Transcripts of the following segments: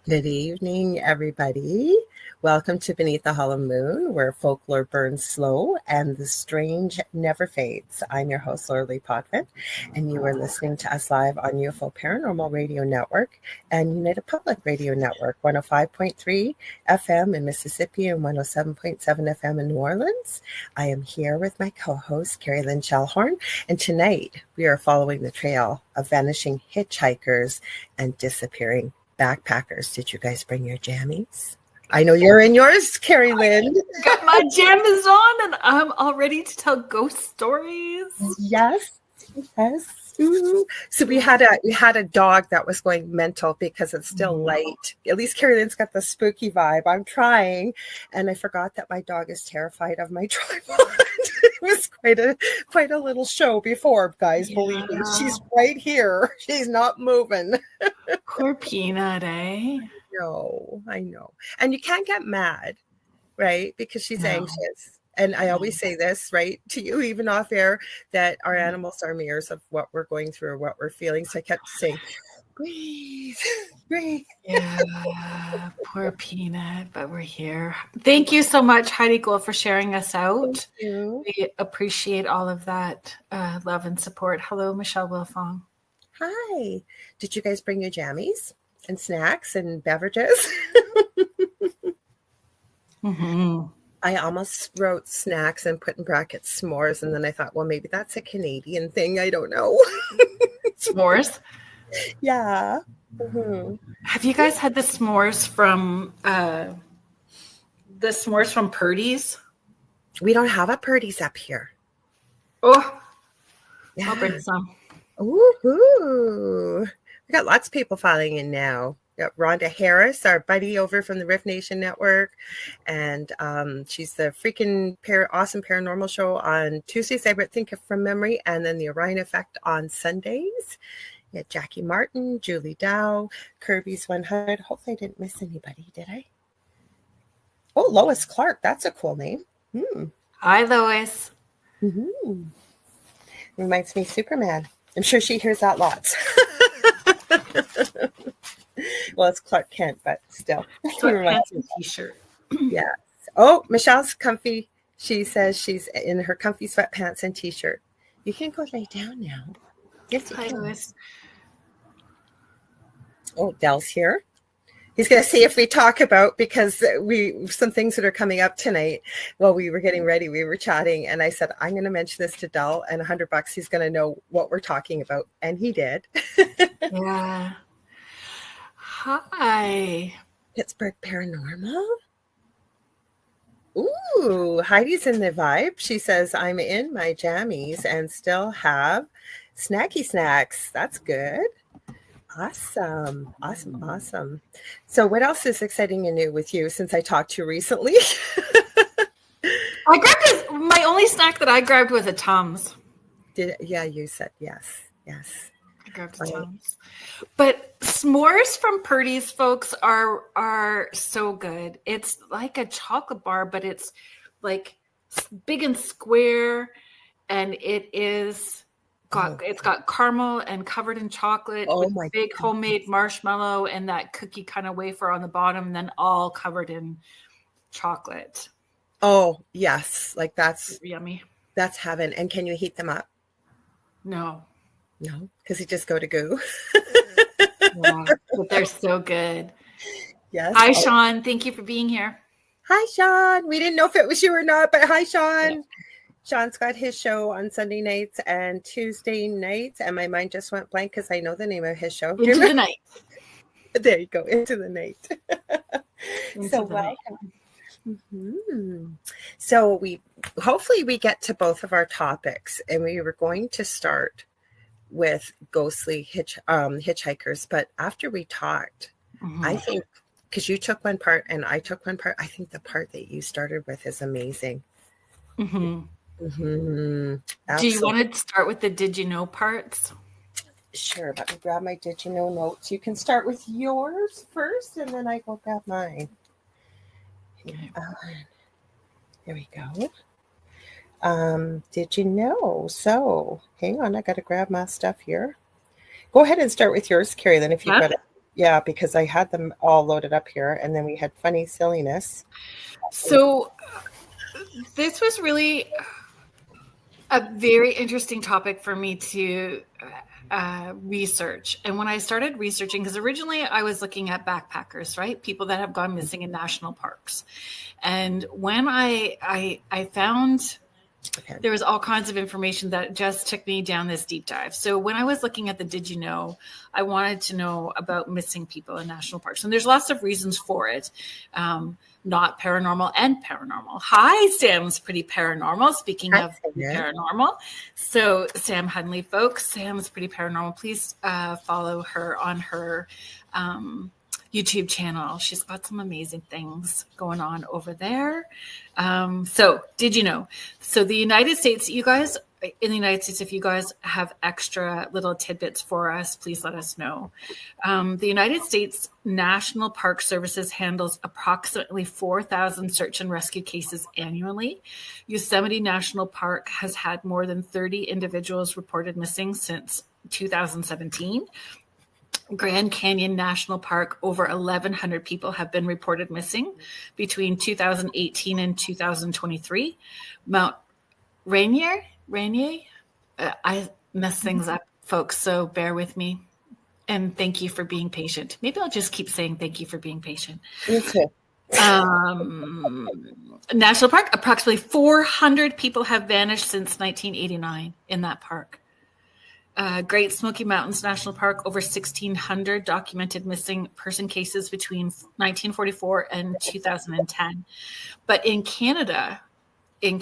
Good evening, everybody. Welcome to Beneath the Hollow Moon, where folklore burns slow and the strange never fades. I'm your host, Lorilei Potvin, and you are listening to us live on UFO Paranormal Radio Network and United Public Radio Network, 105.3 FM in Mississippi and 107.7 FM in New Orleans. I am here with my co-host, Kerrilynn Shellhorn, and tonight we are following the trail of vanishing hitchhikers and disappearing backpackers. Did you guys bring your jammies? I know you're in yours, Kerrilynn. Got my jammies on and I'm all ready to tell ghost stories. Yes. Ooh. So we had a dog that was going mental because it's still light. At least Kerrilynn's got the spooky vibe. I'm trying, and I forgot that my dog is terrified of my tripod. It was quite a little show before, guys. Yeah. Believe me, she's right here. She's not moving. Poor Peanut, eh? No, I know. And you can't get mad, right? Because she's anxious. And I always say this, right, to you, even off air, that our animals are mirrors of what we're going through or what we're feeling. So I kept saying, breathe. Yeah, poor Peanut, but we're here. Thank you so much, Heidi Gold, for sharing us out. Thank you. We appreciate all of that love and support. Hello, Michelle Wilfong. Hi. Did you guys bring your jammies and snacks and beverages? Mm-hmm. I almost wrote snacks and put in brackets s'mores, and then I thought, well, maybe that's a Canadian thing. I don't know. S'mores? Yeah. Mm-hmm. Have you guys had the s'mores from Purdy's? We don't have a Purdy's up here. Oh, yeah. I'll bring some. Ooh. We got lots of people filing in now. We got Rhonda Harris, our buddy over from the Riff Nation Network, and she's the freaking awesome paranormal show on Tuesdays, I think from memory, and then the Orion Effect on Sundays. We had Jackie Martin, Julie Dow, Kirby's 100. Hopefully I didn't miss anybody, did I? Oh, Lois Clark. That's a cool name. Hi, Lois. Mm-hmm. Reminds me of Superman. I'm sure she hears that lots. Well, it's Clark Kent, but still. Clark Kent's t-shirt. Yes. Oh, Michelle's comfy. She says she's in her comfy sweatpants and t-shirt. You can go lay down now. Yes, you Hi, can. Lois. Oh, Dell's here. He's going to see if we talk about, because some things that are coming up tonight. While we were getting ready, we were chatting, and I said, I'm going to mention this to Dell, and $100 he's going to know what we're talking about. And he did. Yeah. Hi. Pittsburgh Paranormal. Ooh, Heidi's in the vibe. She says, I'm in my jammies and still have snacky snacks. That's good. Awesome. So what else is exciting and new with you since I talked to you recently? I grabbed my only snack that I grabbed was a Tums. Yeah, you said yes. I grabbed a Tums. But s'mores from Purdy's, folks, are so good. It's like a chocolate bar, but it's like big and square, and it's got caramel and covered in chocolate with big homemade marshmallow and that cookie kind of wafer on the bottom, and then all covered in chocolate. Oh, yes. Like that's yummy. That's heaven. And can you heat them up? No, because you just go to goo. Yeah, but they're so good. Yes. Hi, Sean. Thank you for being here. Hi, Sean. We didn't know if it was you or not, but hi, Sean. Yeah. Sean's got his show on Sunday nights and Tuesday nights, and my mind just went blank because I know the name of his show. Into the Night. There you go, Into the Night. So welcome. Mm-hmm. So hopefully we get to both of our topics, and we were going to start with ghostly hitchhikers, but after we talked, I think, because you took one part and I took one part, I think the part that you started with is amazing. Do you want to start with the did you know parts? Sure. Let me grab my did you know notes. You can start with yours first, and then I go grab mine. Okay. Here we go. Did you know? So hang on, I got to grab my stuff here. Go ahead and start with yours, Kerrilynn, if you've got it. Yeah, because I had them all loaded up here, and then we had funny silliness. So this was really a very interesting topic for me to research. And when I started researching, because originally I was looking at backpackers, right? People that have gone missing in national parks. And when I found there was all kinds of information that just took me down this deep dive. So when I was looking at the Did You Know, I wanted to know about missing people in national parks. And there's lots of reasons for it. Not paranormal and paranormal. Hi, Sam's pretty paranormal. Speaking of paranormal. So Sam Hunley, folks, Sam's pretty paranormal. Please follow her on her YouTube channel. She's got some amazing things going on over there. So did you know? So the United States, you guys, in the United States, if you guys have extra little tidbits for us, please let us know. The United States National Park Services handles approximately 4,000 search and rescue cases annually. Yosemite National Park has had more than 30 individuals reported missing since 2017. Grand Canyon National Park, over 1,100 people have been reported missing between 2018 and 2023. Mount Rainier, I mess things up, folks, so bear with me. And thank you for being patient. Maybe I'll just keep saying thank you for being patient. Okay. National Park, approximately 400 people have vanished since 1989 in that park. Great Smoky Mountains National Park, over 1,600 documented missing person cases between 1944 and 2010. But in Canada, they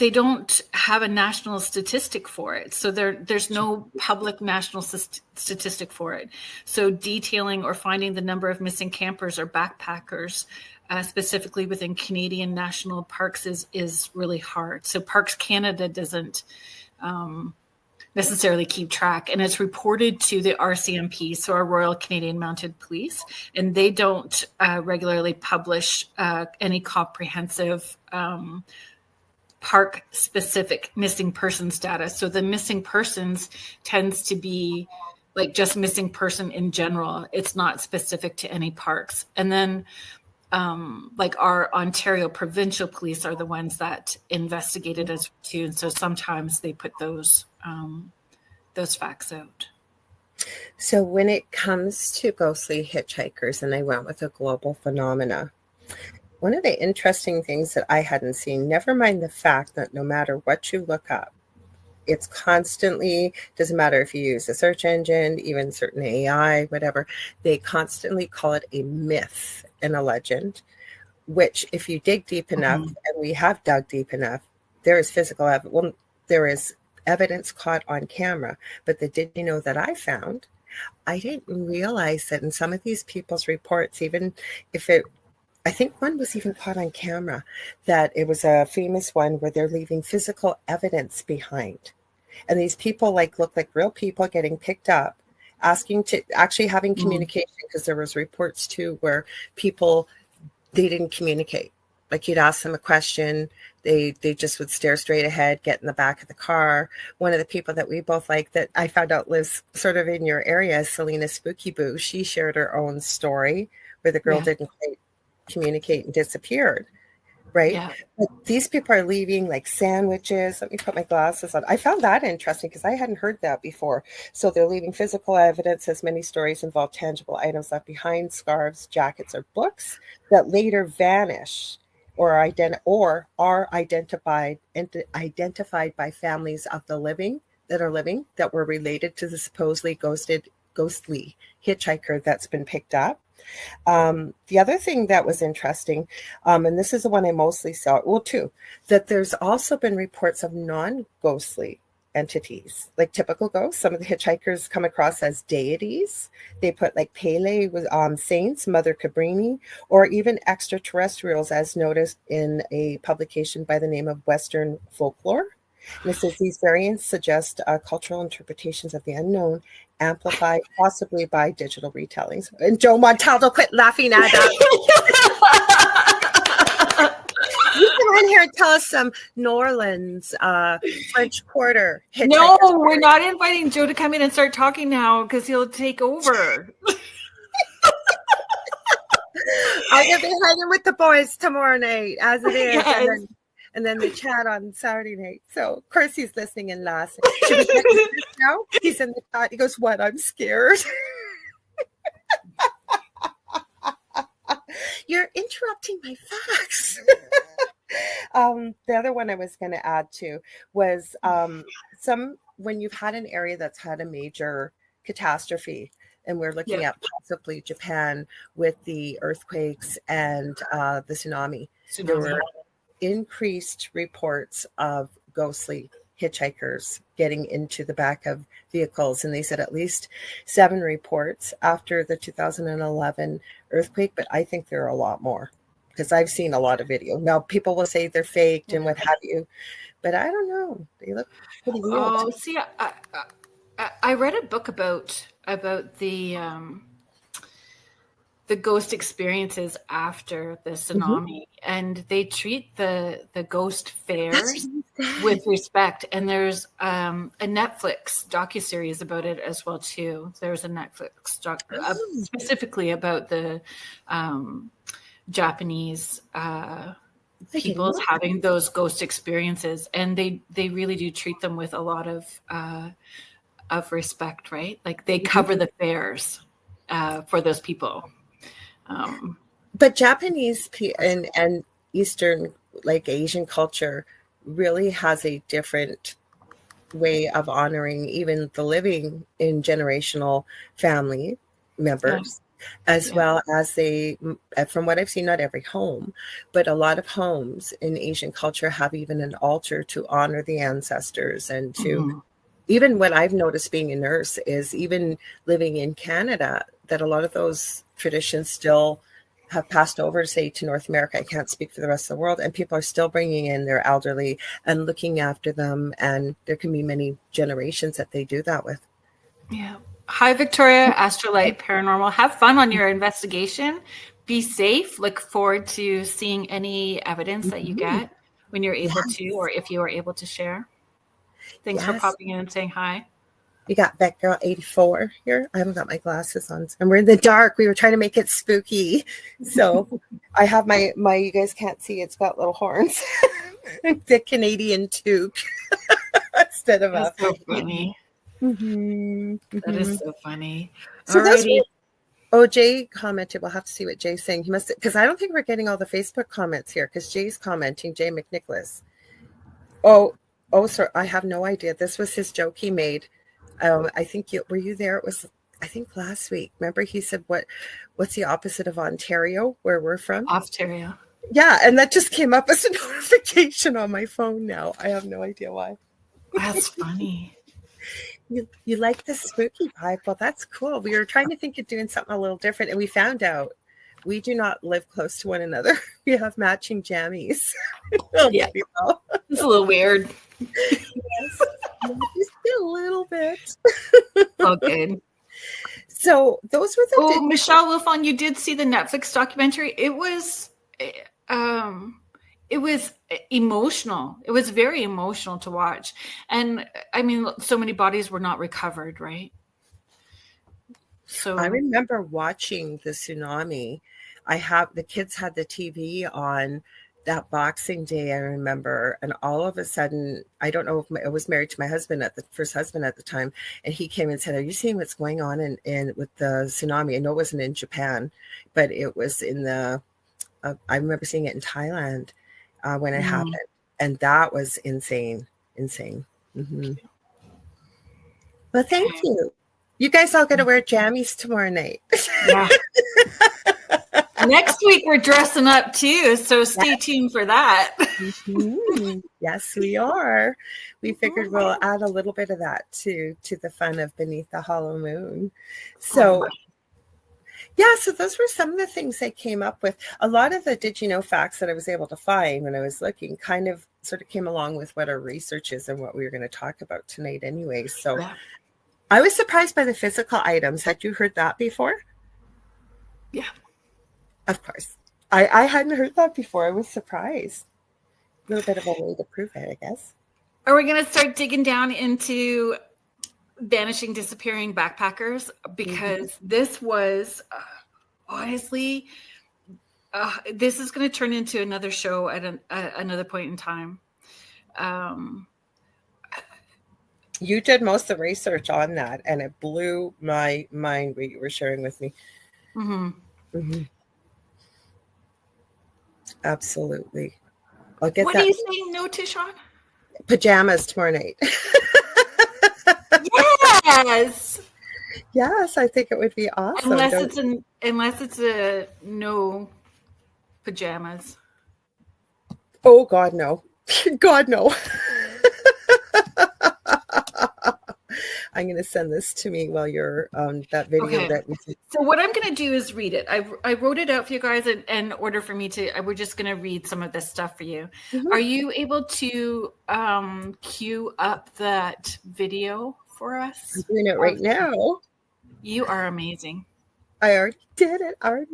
don't have a national statistic for it. So there's no public national statistic for it. So detailing or finding the number of missing campers or backpackers specifically within Canadian national parks is really hard. So Parks Canada doesn't necessarily keep track, and it's reported to the RCMP, so our Royal Canadian Mounted Police, and they don't regularly publish any comprehensive park specific missing persons data. So the missing persons tends to be like just missing person in general. It's not specific to any parks. And then like our Ontario Provincial Police are the ones that investigated as too. And so sometimes they put those facts out. So when it comes to ghostly hitchhikers, and I went with a global phenomena, one of the interesting things that I hadn't seen, never mind the fact that no matter what you look up, it's constantly, doesn't matter if you use a search engine, even certain AI, whatever, they constantly call it a myth and a legend, which if you dig deep enough, and we have dug deep enough, there is physical evidence. Well, there is evidence caught on camera. But the Did You Know that I found, I didn't realize that in some of these people's reports, even if I think one was even caught on camera, that it was a famous one where they're leaving physical evidence behind. And these people look like real people getting picked up, asking to actually having communication, because there was reports too where people, they didn't communicate. Like you'd ask them a question, they just would stare straight ahead, get in the back of the car. One of the people that we both like that I found out lives sort of in your area, Selena Spooky Boo, she shared her own story where the girl didn't quite communicate and disappeared. Right. Yeah. But these people are leaving like sandwiches. Let me put my glasses on. I found that interesting because I hadn't heard that before. So they're leaving physical evidence, as many stories involve tangible items left behind, scarves, jackets, or books that later vanish or are identified by families of the living that were related to the supposedly ghostly hitchhiker that's been picked up. The other thing that was interesting, and this is the one I mostly saw, well, two, that there's also been reports of non-ghostly entities, like typical ghosts. Some of the hitchhikers come across as deities. They put like Pele with saints, Mother Cabrini, or even extraterrestrials, as noticed in a publication by the name of Western Folklore. And it says these variants suggest cultural interpretations of the unknown, amplified possibly by digital retellings. And Joe Montaldo, quit laughing at that. You can in here and tell us some New Orleans, French Quarter. No, Hitchhikers. we're not inviting Joe to come in and start talking now because he'll take over. I'm going to be hanging with the boys tomorrow night, as it is. Yes. And then the chat on Saturday night. So, of course, he's listening in last. Should we get this now? He's in the chat. He goes, what? I'm scared. You're interrupting my facts. The other one I was going to add to was when you've had an area that's had a major catastrophe, and we're looking at possibly Japan with the earthquakes and the tsunami. There were increased reports of ghostly hitchhikers getting into the back of vehicles, and they said at least 7 reports after the 2011 earthquake, but I think there are a lot more because I've seen a lot of video. Now people will say they're faked and what have you, but I don't know, they look pretty real. Oh, see, I read a book about the ghost experiences after the tsunami, and they treat the ghost fairs with respect. And there's a Netflix docuseries about it as well too. There's a Netflix specifically about the Japanese people having those ghost experiences, and they really do treat them with a lot of respect, right? Like they cover the fairs for those people. But Japanese and Eastern, like Asian culture, really has a different way of honoring even the living in generational family members, as well as they, from what I've seen, not every home, but a lot of homes in Asian culture have even an altar to honor the ancestors and to even what I've noticed being a nurse is even living in Canada, that a lot of those traditions still have passed over, say, to North America. I can't speak for the rest of the world. And people are still bringing in their elderly and looking after them. And there can be many generations that they do that with. Yeah. Hi, Victoria, Astrolight Paranormal. Have fun on your investigation. Be safe. Look forward to seeing any evidence that you get when you're able to, or if you are able to share. Thanks for popping in and saying hi. You got Vet Girl 84 here. I haven't got my glasses on, and we're in the dark. We were trying to make it spooky, so I have my. You guys can't see. It's got little horns. The Canadian toque instead of That's so funny. That is so funny. So that's what Jay commented. We'll have to see what Jay's saying. He must, because I don't think we're getting all the Facebook comments here. Because Jay's commenting. Jay McNicholas. Oh, sir, I have no idea. This was his joke he made. I think were you there? It was, I think, last week. Remember, he said, "What's the opposite of Ontario, where we're from?" Ontario. Yeah, and that just came up as a notification on my phone now. I have no idea why. That's funny. You like the spooky vibe? Well, that's cool. We were trying to think of doing something a little different, and we found out we do not live close to one another. We have matching jammies. Yeah, it's a little weird. Yes, just a little bit. Oh, good. So those were the. Michelle Wilfon, you did see the Netflix documentary. It was emotional. It was very emotional to watch, and I mean, so many bodies were not recovered, right? So I remember watching the tsunami. The kids had the TV on that Boxing Day, I remember, and all of a sudden, I don't know if I was married to my husband first husband at the time, and he came and said, "Are you seeing what's going on in with the tsunami?" I know it wasn't in Japan, but it was in the. I remember seeing it in Thailand when it happened, and that was insane. Mm-hmm. Well, thank you. You guys all got to wear jammies tomorrow night. Yeah. Next week we're dressing up too, so stay tuned for that. Yes, we are. We figured we'll add a little bit of that to the fun of Beneath the Hollow Moon. So so those were some of the things I came up with. A lot of the did you know facts that I was able to find when I was looking kind of sort of came along with what our research is and what we were going to talk about tonight anyway. So I was surprised by the physical items. Had you heard that before? Yeah. Of course. I hadn't heard that before. I was surprised. little bit of a way to prove it, I guess. Are we going to start digging down into vanishing, disappearing backpackers? Because this was honestly, this is going to turn into another show at another point in time. You did most of the research on that, and it blew my mind what you were sharing with me. Absolutely. I'll get what that. Are you saying no to, Sean? Pajamas tomorrow night. Yes. Yes, I think it would be awesome. Unless it's a no pajamas. Oh God, no. God, no. I'm going to send this to me while you're that video that we see. So what I'm going to do is read it. I wrote it out for you guys in order for me to. We're just going to read some of this stuff for you. Are you able to queue up that video for us? I'm doing it right now. You are amazing. I already did it. I'm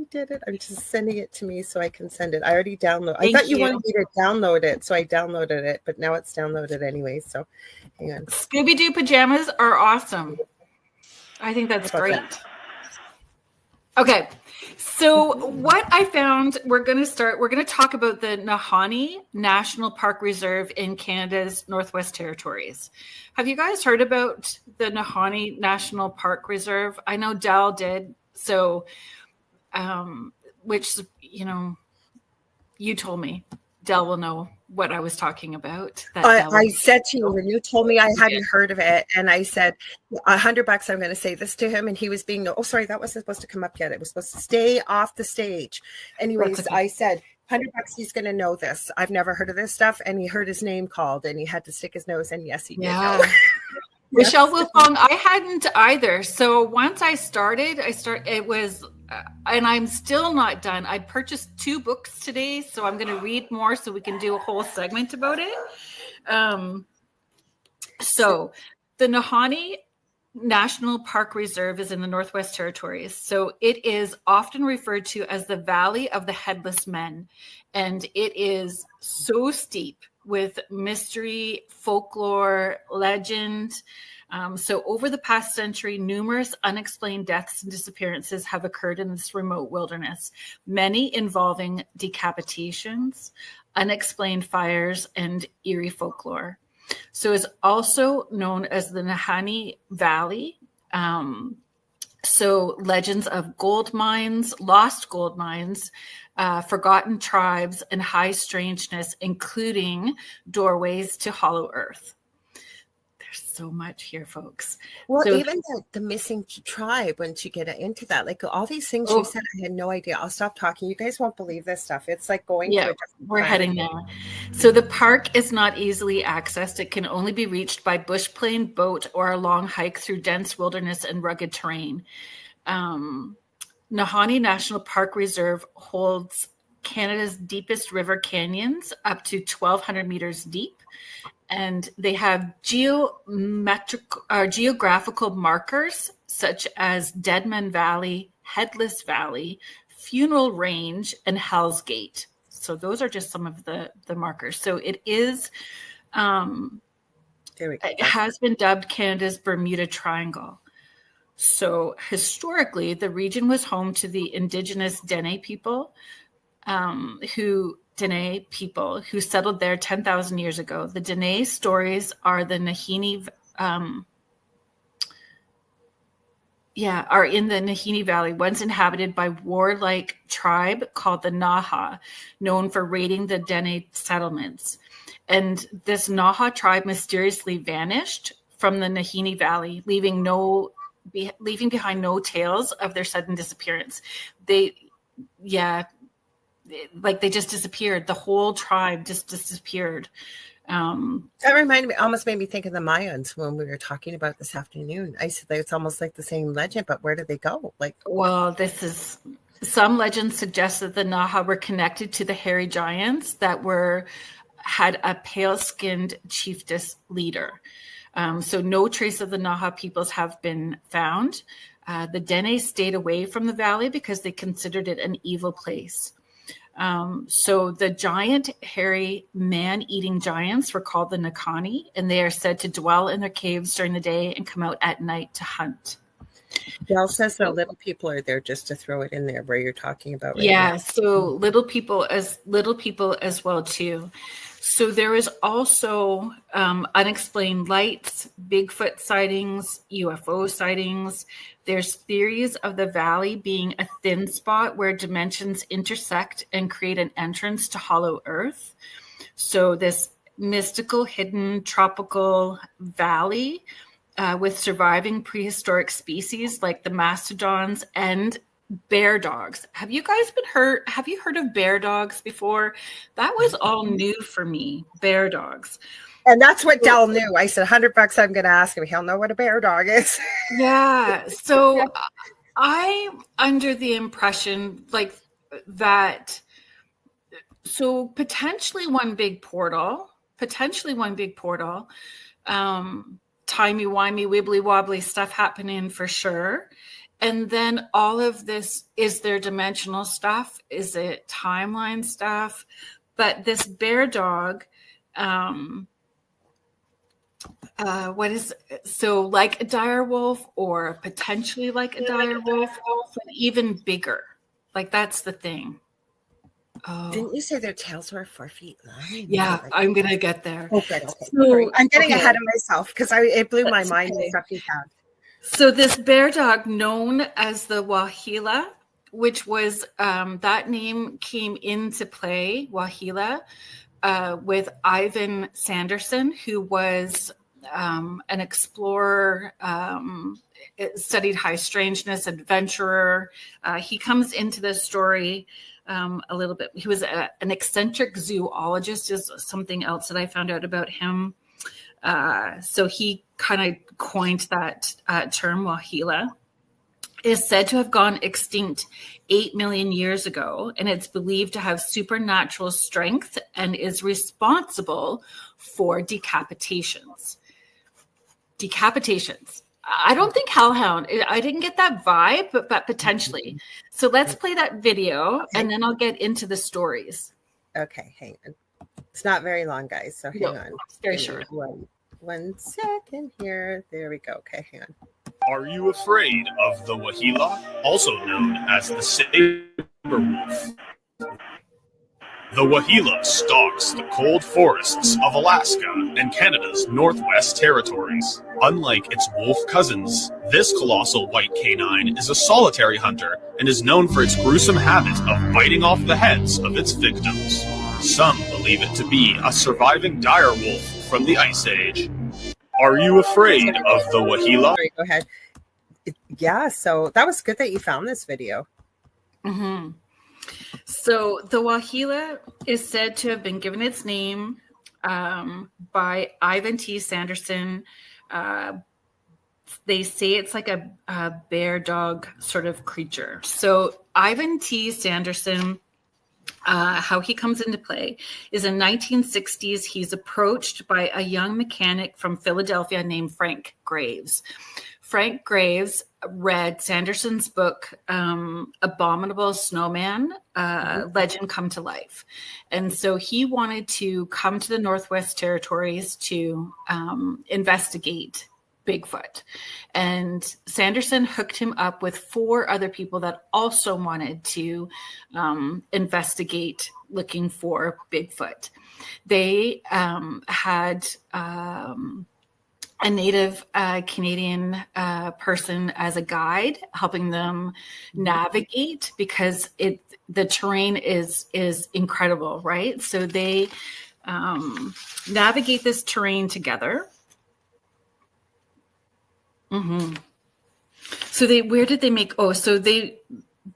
just sending it to me so I can send it. I already downloaded. I thought you wanted me to download it, so I downloaded it, but now it's downloaded anyway. So hang on. Scooby-Doo pajamas are awesome. I think that's great. Okay. So what I found, we're going to talk about the Nahanni National Park Reserve in Canada's Northwest Territories. Have you guys heard about the Nahanni National Park Reserve? I know Dal did. So, which, you told me Del will know what I was talking about. I said to you when you told me I hadn't heard of it, and I said $100 I'm going to say this to him, and he was being that wasn't supposed to come up yet. It was supposed to stay off the stage. Anyways, I said $100 he's going to know this. I've never heard of this stuff, and he heard his name called, and he had to stick his nose in. Yes, he did know. Michelle Wilfong, I hadn't either. So once I started, it was, and I'm still not done. I purchased 2 books today, so I'm going to read more so we can do a whole segment about it. So the Nahanni National Park Reserve is in the Northwest Territories. So it is often referred to as the Valley of the Headless Men. And it is so steep with mystery, folklore, legend. So over the past century, numerous unexplained deaths and disappearances have occurred in this remote wilderness, many involving decapitations, unexplained fires, and eerie folklore. So it's also known as the Nahanni Valley. So legends of gold mines, lost gold mines, forgotten tribes, and high strangeness, including doorways to hollow earth. There's so much here, folks. Well, so, even the missing tribe, once you get into that, like all these things you said, I had no idea. I'll stop talking. You guys won't believe this stuff. It's like going to a different we're heading there. So the park is not easily accessed. It can only be reached by bush plane, boat, or a long hike through dense wilderness and rugged terrain. Nahanni National Park Reserve holds Canada's deepest river canyons, up to 1,200 meters deep. And they have geographical markers such as Deadman Valley, Headless Valley, Funeral Range, and Hell's Gate. So those are just some of the markers. So it is, it has been dubbed Canada's Bermuda Triangle. So historically, the region was home to the indigenous Dene people, who settled there 10,000 years ago. The Dene stories are the Nahanni, are in the Nahanni Valley, once inhabited by warlike tribe called the Naha, known for raiding the Dene settlements. And this Naha tribe mysteriously vanished from the Nahanni Valley, leaving behind no tales of their sudden disappearance. They just disappeared. The whole tribe just disappeared. That almost made me think of the Mayans when we were talking about this afternoon. I said it's almost like the same legend, but where did they go? Some legends suggest that the Naha were connected to the hairy giants that had a pale-skinned chiefess leader. So no trace of the Naha peoples have been found. The Dene stayed away from the valley because they considered it an evil place. So the giant, hairy, man-eating giants were called the Nakani, and they are said to dwell in their caves during the day and come out at night to hunt. Del says the little people are there, just to throw it in there where you're talking about right yeah, now. so little people as well too. So there is also unexplained lights, Bigfoot sightings, UFO sightings. There's theories of the valley being a thin spot where dimensions intersect and create an entrance to Hollow Earth. So this mystical, hidden, tropical valley with surviving prehistoric species like the mastodons and bear dogs. Have you heard of bear dogs before? That was all new for me, bear dogs. And that's what Del knew. I said, $100 I'm going to ask him. He'll know what a bear dog is. Yeah. So I'm under the impression like that. So potentially one big portal, timey-wimey, wibbly-wobbly stuff happening for sure. And then all of this, is there dimensional stuff? Is it timeline stuff? But this bear dog, what is so like a dire wolf or potentially like a dire wolf, but even bigger? Like that's the thing. Oh. Didn't you say their tails were 4 feet long? Yeah, I'm going to get there. Okay. So, I'm getting ahead of myself because it blew my mind. Okay. The stuff you had. So this bear dog known as the Wahila, which was that name came into play, Wahila, with Ivan Sanderson, who was an explorer, studied high-strangeness, adventurer. He comes into this story a little bit. He was an eccentric zoologist is something else that I found out about him. So he kind of coined that term, Wahila. Is said to have gone extinct 8 million years ago, and it's believed to have supernatural strength and is responsible for decapitations. I don't think hellhound. I didn't get that vibe, but potentially. So let's play that video, and then I'll get into the stories. Okay, hang on. It's not very long, guys, so hang on. It's very short. One second here. There we go. Okay, hang on. Are you afraid of the Wahila, also known as the saber wolf? The Wahila stalks the cold forests of Alaska and Canada's Northwest Territories. Unlike its wolf cousins, this colossal white canine is a solitary hunter and is known for its gruesome habit of biting off the heads of its victims. Some believe it to be a surviving dire wolf from the Ice Age. Are you afraid of the Wahila? Sorry, go ahead. Yeah, so that was good that you found this video. Mm-hmm. So the Wahila is said to have been given its name by Ivan T. Sanderson. They say it's like a bear dog sort of creature. So Ivan T. Sanderson, how he comes into play is in 1960s, he's approached by a young mechanic from Philadelphia named Frank Graves. Frank Graves read Sanderson's book, Abominable Snowman, Legend Come to Life. And so he wanted to come to the Northwest Territories to investigate Bigfoot. And Sanderson hooked him up with 4 other people that also wanted to investigate looking for Bigfoot. They had a native Canadian person as a guide, helping them navigate because the terrain is incredible, right? So they navigate this terrain together. Mm-hmm. So where did they make? Oh, so they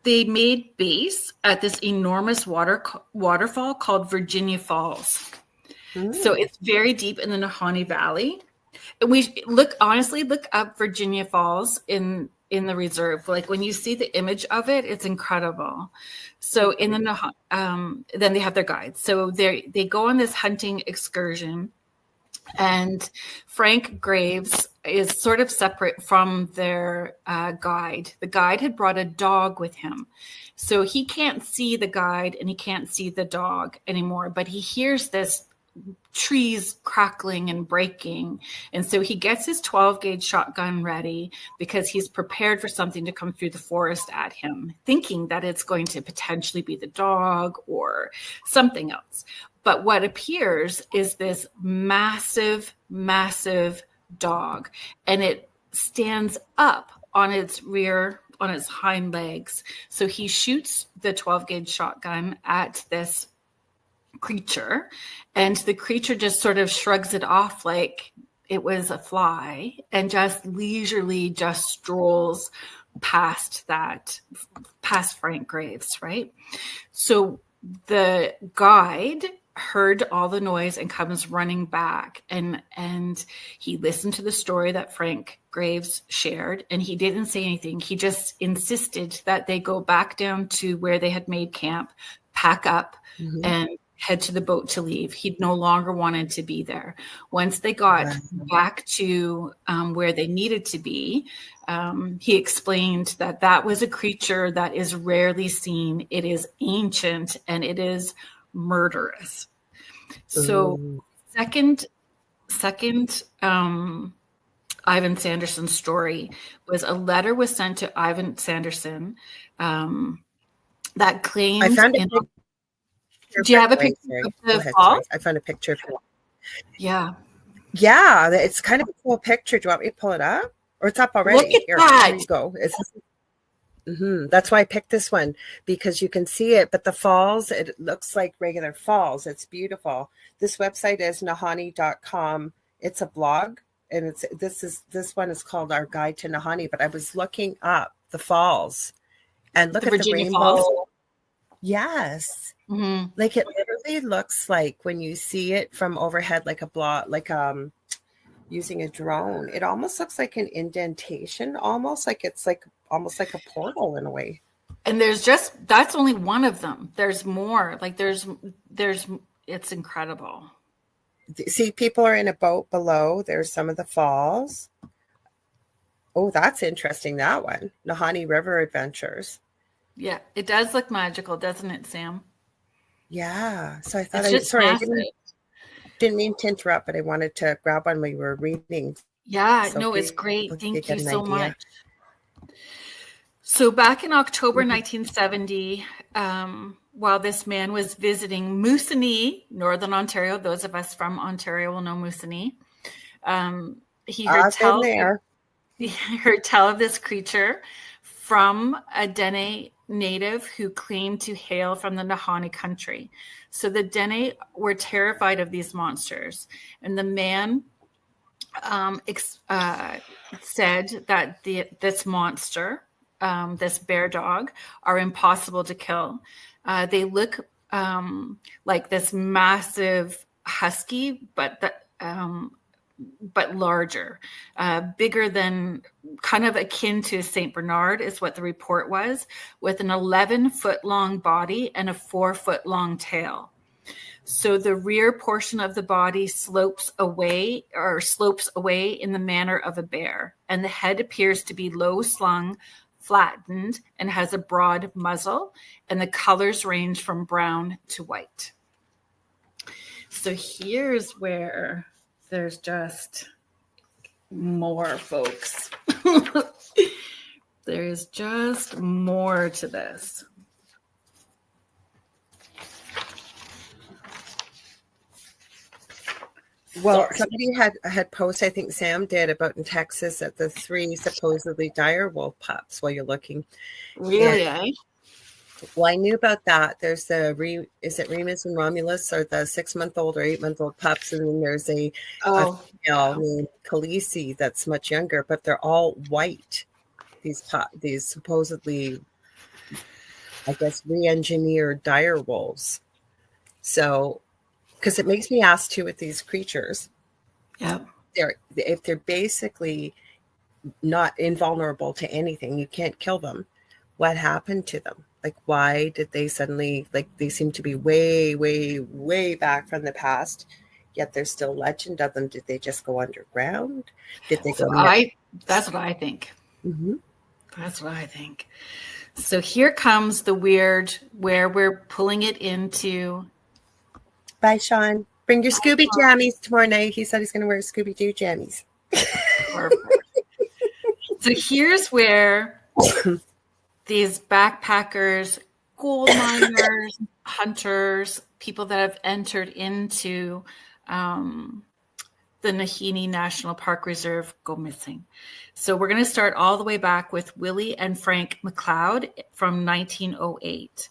made base at this enormous waterfall called Virginia Falls. Mm. So it's very deep in the Nahanni Valley. And we look up Virginia Falls in the reserve. Like when you see the image of it, it's incredible. So in the then they have their guides. So they go on this hunting excursion, and Frank Graves is sort of separate from their guide. The guide had brought a dog with him. So he can't see the guide and he can't see the dog anymore, but he hears this trees crackling and breaking. And so he gets his 12 gauge shotgun ready because he's prepared for something to come through the forest at him, thinking that it's going to potentially be the dog or something else. But what appears is this massive, massive dog, and it stands up on its hind legs. So he shoots the 12 gauge shotgun at this creature, and the creature just sort of shrugs it off like it was a fly and just leisurely just strolls past Frank Graves, right? So the guide heard all the noise and comes running back, and he listened to the story that Frank Graves shared, and he didn't say anything. He just insisted that they go back down to where they had made camp, pack up, and head to the boat to leave. He no longer wanted to be there. Once they got back to where they needed to be, he explained that was a creature that is rarely seen. It is ancient and it is murderous. So second Ivan Sanderson's story was a letter was sent to Ivan Sanderson that claimed. I found it. Do you have a picture of the fall? I found a picture of it. Yeah. Yeah, it's kind of a cool picture. Do you want me to pull it up? Or it's up already? Look at that. Here you go. That's why I picked this one, because you can see it, but the falls, it looks like regular falls. It's beautiful. This website is Nahanni.com. It's a blog, and this one is called Our Guide to Nahanni, but I was looking up the falls and look at the rainbow. Falls? Yes. Like it literally looks like when you see it from overhead, like a block, like using a drone, it almost looks like an indentation, almost like it's like almost like a portal in a way. And that's only one of them. There's more. Like there's it's incredible. See, people are in a boat below. There's some of the falls. Oh, that's interesting. That one, Nahanni River Adventures. Yeah, it does look magical, doesn't it, Sam? Yeah. So I thought I didn't mean to interrupt, but I wanted to grab one when we were reading. Yeah, so no, it's great. Thank you so much. So back in October 1970, while this man was visiting Moosonee, Northern Ontario, those of us from Ontario will know Moosonee, he heard tell of this creature from a Dene native who claimed to hail from the Nahanni country. So the Dene were terrified of these monsters, and the man said that this monster, this bear dog, are impossible to kill. They look like this massive husky, but larger, bigger than, kind of akin to Saint Bernard is what the report was, with an 11-foot long body and a 4-foot long tail. So the rear portion of the body slopes away in the manner of a bear, and the head appears to be low slung, flattened, and has a broad muzzle, and the colors range from brown to white. So here's where there's just more, folks. There's just more to this. Well, somebody had posted, I think Sam did, about in Texas at the 3 supposedly dire wolf pups while you're looking. Really, eh? Well, I knew about that. There's is it Remus and Romulus, or the 6-month-old or 8-month-old pups, and then there's a female named Khaleesi that's much younger, but they're all white. These supposedly, I guess, re-engineered dire wolves. So, because it makes me ask too with these creatures. Yeah, if they're basically not invulnerable to anything, you can't kill them. What happened to them? Like, why did they suddenly, like, they seem to be way, way, way back from the past, yet there's still legend of them. Did they just go underground? Did they go? That's what I think. Mm-hmm. That's what I think. So here comes the weird, where we're pulling it into. Bye, Sean. Bring your Scooby jammies tomorrow night. He said he's going to wear Scooby-Doo jammies. Perfect. So here's where these backpackers, gold miners, hunters, people that have entered into the Nahanni National Park Reserve go missing. So we're going to start all the way back with Willie and Frank McLeod from 1908.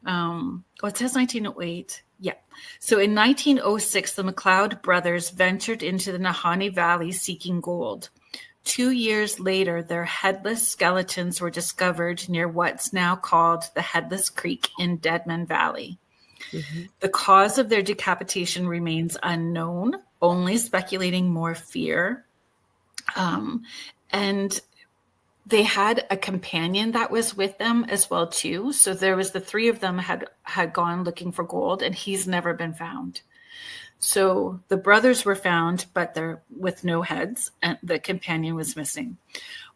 It says 1908. Yeah. So in 1906, the McLeod brothers ventured into the Nahanni Valley seeking gold. 2 years later, their headless skeletons were discovered near what's now called the Headless Creek in Deadman Valley. Mm-hmm. The cause of their decapitation remains unknown, only speculating more fear. And they had a companion that was with them as well, too. So there was the three of them had gone looking for gold, and he's never been found. So the brothers were found, but they're with no heads, and the companion was missing.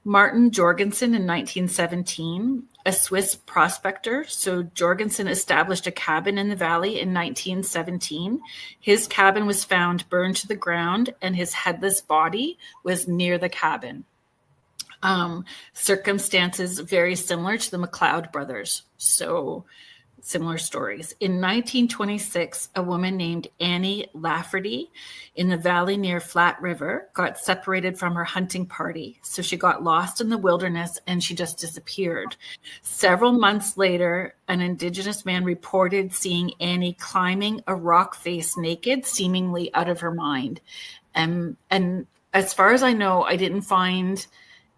Martin Jorgensen in 1917, a Swiss prospector. So Jorgensen established a cabin in the valley in 1917. His cabin was found burned to the ground, and his headless body was near the cabin. Circumstances very similar to the McLeod brothers. So similar stories. In 1926, a woman named Annie Lafferty in the valley near Flat River got separated from her hunting party. So she got lost in the wilderness and she just disappeared. Several months later, an Indigenous man reported seeing Annie climbing a rock face naked, seemingly out of her mind. And as far as I know, I didn't find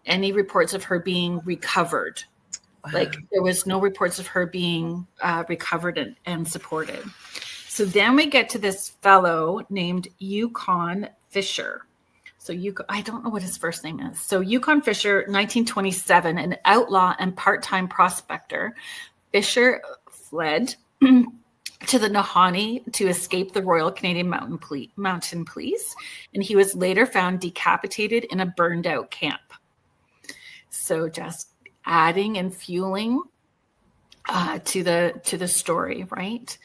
any reports of her being recovered. Like there was no reports of her being recovered and supported. So then we get to this fellow named Yukon Fisher. So I don't know what his first name is. So Yukon Fisher, 1927, an outlaw and part-time prospector. Fisher fled to the Nahanni to escape the Royal Canadian Mountain Police, and he was later found decapitated in a burned-out camp. So just adding and fueling to the story, right?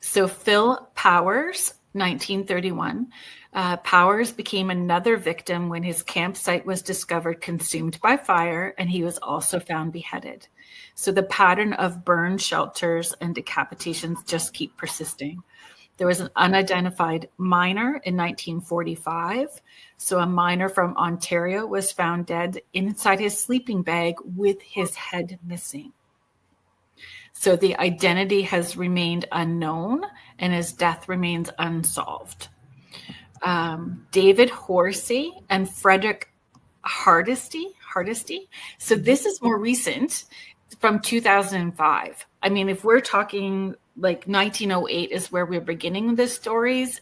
So Phil Powers, 1931. Powers became another victim when his campsite was discovered consumed by fire, and he was also found beheaded. So the pattern of burn shelters and decapitations just keep persisting. There was an unidentified miner in 1945. So a miner from Ontario was found dead inside his sleeping bag with his head missing. So the identity has remained unknown and his death remains unsolved. David Horsey and Frederick Hardesty. So this is more recent, from 2005. I mean, if we're talking like 1908 is where we're beginning the stories,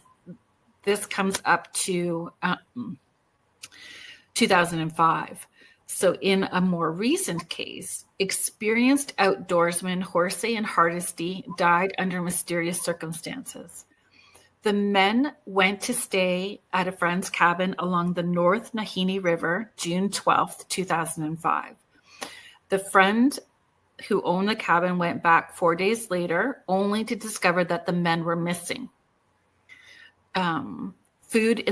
this comes up to 2005. So in a more recent case, experienced outdoorsmen Horsey and Hardesty died under mysterious circumstances. The men went to stay at a friend's cabin along the North Nahanni River, June 12th, 2005. The friend who owned the cabin went back 4 days later, only to discover that the men were missing. Food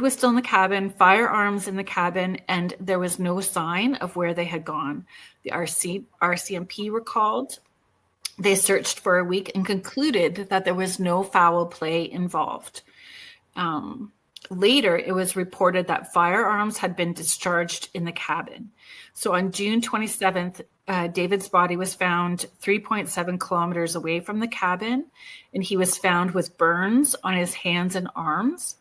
was still in the cabin, firearms in the cabin, and there was no sign of where they had gone. The RCMP were called. They searched for a week and concluded that there was no foul play involved. Later, it was reported that firearms had been discharged in the cabin. So on June 27th, David's body was found 3.7 kilometers away from the cabin, and he was found with burns on his hands and arms.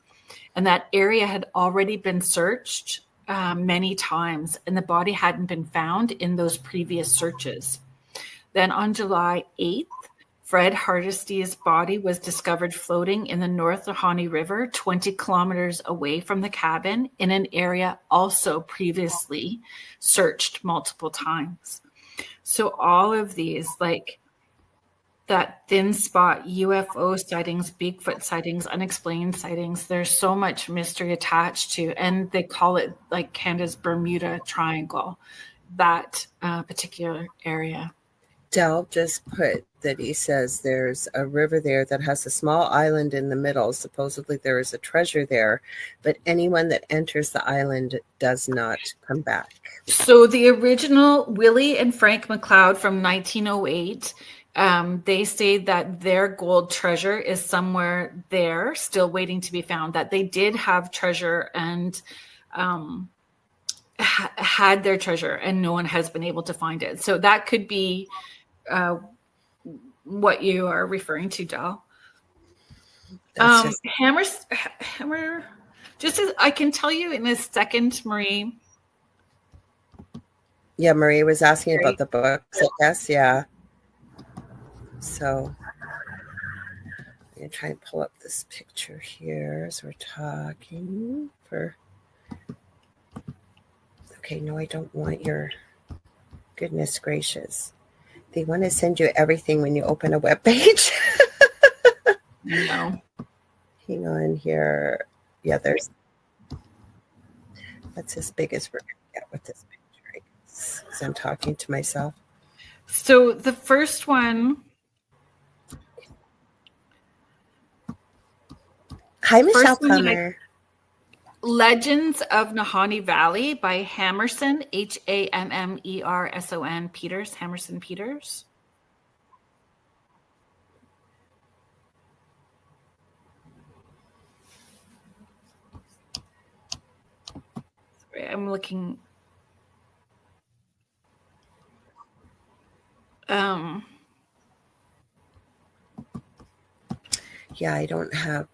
And that area had already been searched many times, and the body hadn't been found in those previous searches. Then on July 8th, Fred Hardesty's body was discovered floating in the North Nahanni River, 20 kilometers away from the cabin, in an area also previously searched multiple times. So all of these, like, that thin spot, UFO sightings, Bigfoot sightings, unexplained sightings. There's so much mystery attached to, and they call it like Canada's Bermuda Triangle, that particular area. Del just put that he says there's a river there that has a small island in the middle. Supposedly there is a treasure there, but anyone that enters the island does not come back. So the original Willie and Frank McLeod from 1908, they say that their gold treasure is somewhere there, still waiting to be found, that they did have treasure and had their treasure, and no one has been able to find it. So that could be what you are referring to, Del. Hammer. Just as I can tell you in a second, Marie. Yeah, Marie was asking about the books, I guess. Yeah. So I'm going to try and pull up this picture here as we're talking. Okay, no, I don't want your... Goodness gracious. They want to send you everything when you open a web page. No. Hang on here. Yeah, there's... That's as big as we're going to get with this picture, I guess, because I'm talking to myself. So the first one... Hi, Michelle Plummer. Legends of Nahanni Valley by Hammerson, Hammerson Peters, Hammerson Peters. Sorry, I'm looking. Yeah, I don't have...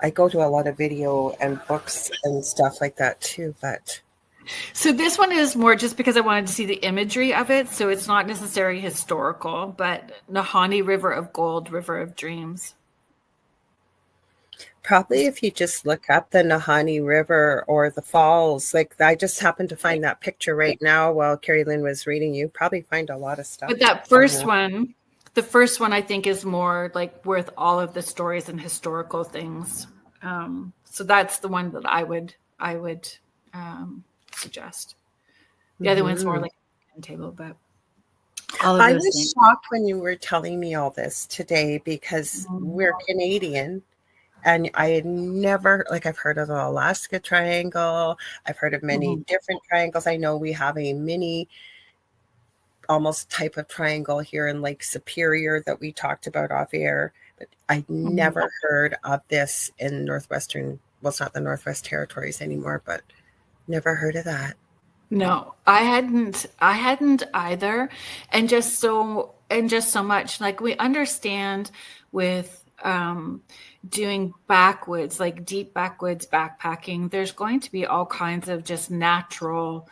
I go to a lot of video and books and stuff like that too, but... So this one is more just because I wanted to see the imagery of it, so it's not necessarily historical, but Nahanni River of Gold, River of Dreams. Probably if you just look up the Nahanni River or the falls, like I just happened to find that picture right now while Kerrilynn was reading, you probably find a lot of stuff. But that first one, the first one I think is more like worth all of the stories and historical things. So that's the one that I would suggest. The other one's more like a table, but I was shocked when you were telling me all this today because we're Canadian, and I had never, like, I've heard of the Alaska Triangle. I've heard of many different triangles. I know we have a mini almost type of triangle here in Lake Superior that we talked about off air. But I never heard of this in Northwestern. Well, it's not the Northwest Territories anymore, but never heard of that. No, I hadn't either. And just so much, like, we understand with doing backwoods, like deep backwoods backpacking, there's going to be all kinds of just natural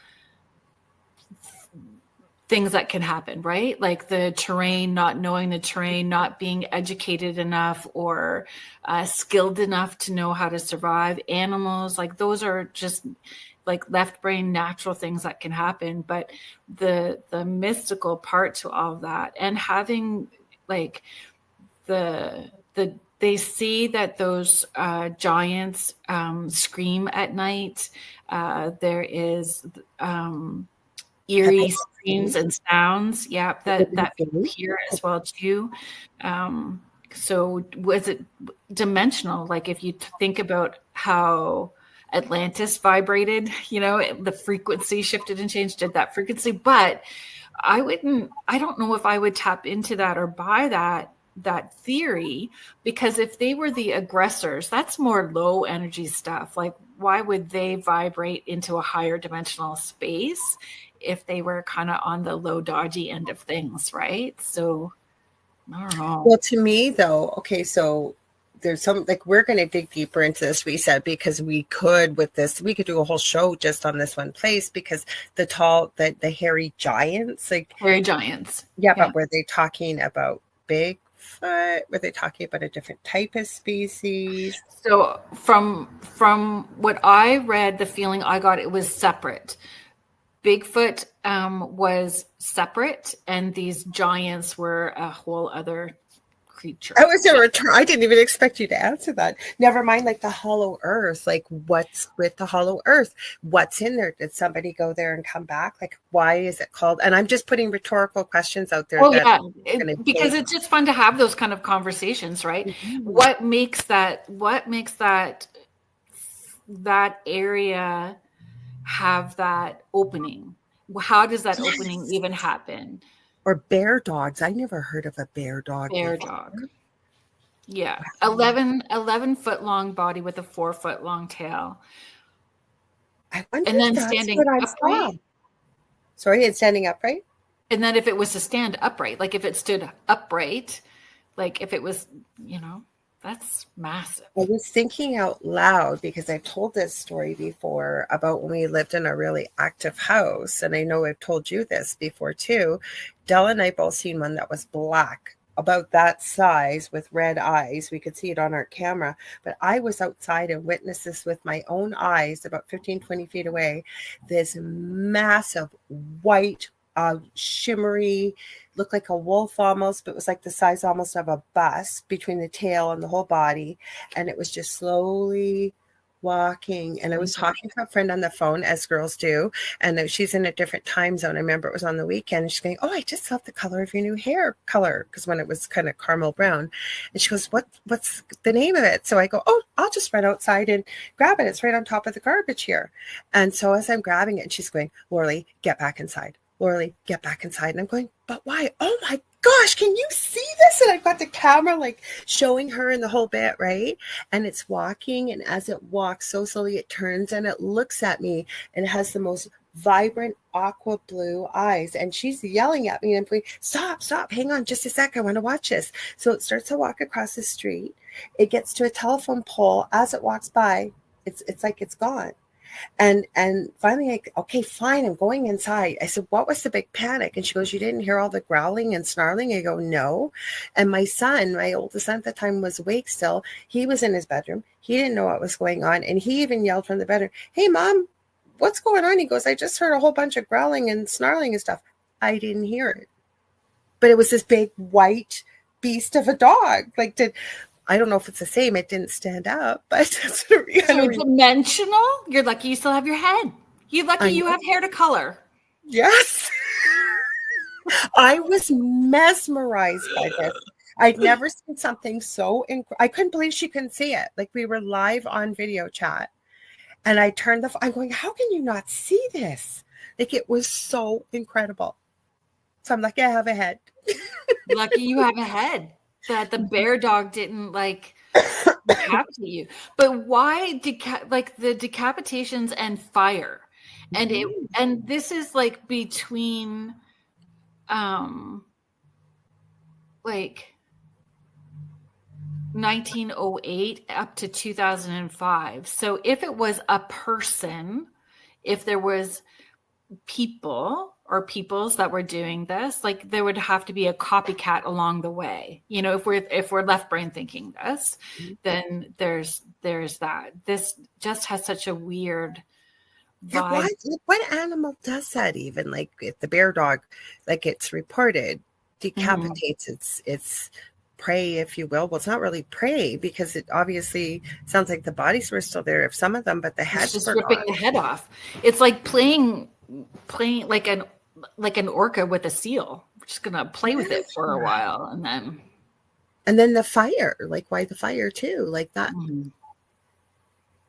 things that can happen, right? Like the terrain, not knowing the terrain, not being educated enough or skilled enough to know how to survive. Animals, like those are just like left brain natural things that can happen. But the mystical part to all of that, and having like they see that those giants scream at night. There is eerie screams and sounds, that appear as well too. So was it dimensional? Like if you think about how Atlantis vibrated, the frequency shifted and changed, did that frequency, but I don't know if I would tap into that or buy that theory, because if they were the aggressors, that's more low energy stuff. Like why would they vibrate into a higher dimensional space if they were kind of on the low dodgy end of things, right? So I don't know. Well, to me though, okay, so there's some, like, we're going to dig deeper into this, we said, because we could do a whole show just on this one place, because the hairy giants, like hairy giants. Yeah, but were they talking about Bigfoot? Were they talking about a different type of species? So from what I read, the feeling I got, it was separate. Bigfoot was separate, and these giants were a whole other creature. I didn't even expect you to answer that. Never mind, like the hollow earth. Like, what's with the hollow earth? What's in there? Did somebody go there and come back? Like, why is it called? And I'm just putting rhetorical questions out there. Well, yeah, because it's just fun to have those kind of conversations, right? Mm-hmm. What makes that area have that opening? How does that opening even happen? Or bear dogs. I never heard of a bear dog. Bear dog. Yeah. Wow. 11 foot long body with a 4 foot long tail. I wonder and then standing upright. Sorry, it's standing upright? And then if it was to stand upright, like if it stood upright, like if it was, that's massive. I was thinking out loud because I've told this story before about when we lived in a really active house. And I know I've told you this before too. Della and I both seen one that was black, about that size with red eyes. We could see it on our camera. But I was outside and witnessed this with my own eyes about 15, 20 feet away. This massive white, shimmery, looked like a wolf almost, but it was like the size almost of a bus between the tail and the whole body. And it was just slowly walking. And I was talking to a friend on the phone, as girls do, and she's in a different time zone. I remember it was on the weekend. And she's going, "Oh, I just love the color of your new hair color," because when it was kind of caramel brown. And she goes, what's the name of it? So I go, "Oh, I'll just run outside and grab it. It's right on top of the garbage here." And so as I'm grabbing it, she's going, "Lorilei, get back inside. Lorilei, get back inside." And I'm going, "But why? Oh my gosh, can you see this?" And I've got the camera like showing her in the whole bit, right? And it's walking, and as it walks so slowly, it turns and it looks at me, and it has the most vibrant aqua blue eyes. And she's yelling at me, and I'm going, stop, hang on just a sec. I want to watch this. So it starts to walk across the street. It gets to a telephone pole. As it walks by, it's like it's gone. And finally, okay, fine, I'm going inside. I said, "What was the big panic?" And she goes, "You didn't hear all the growling and snarling?" I go, "No." And my son, my oldest son at the time, was awake still. He was in his bedroom. He didn't know what was going on. And he even yelled from the bedroom, "Hey, Mom, what's going on?" He goes, "I just heard a whole bunch of growling and snarling and stuff." I didn't hear it. But it was this big white beast of a dog. I don't know if it's the same. It didn't stand up, but that's so dimensional. You're lucky you still have your head. You're lucky you have hair to color. Yes. I was mesmerized by this. I'd never seen something so I couldn't believe she couldn't see it. Like, we were live on video chat, and I turned I'm going, "How can you not see this?" Like, it was so incredible. So I'm lucky I have a head. Lucky you have a head. That the bear dog didn't decapitate you. But why the decapitations and fire? And and this is between 1908 up to 2005. So if it was a person, if there was people or peoples that were doing this, there would have to be a copycat along the way. If we're left brain thinking this, then there's that. This just has such a weird vibe. What animal does that even? Like, if the bear dog, it's reported, decapitates its prey, if you will. Well, it's not really prey because it obviously sounds like the bodies were still there of some of them, but the heads just ripping the head off. It's like playing like an orca with a seal. We're just gonna play with it for a while, and then the fire. Why the fire too? Like that. Mm-hmm.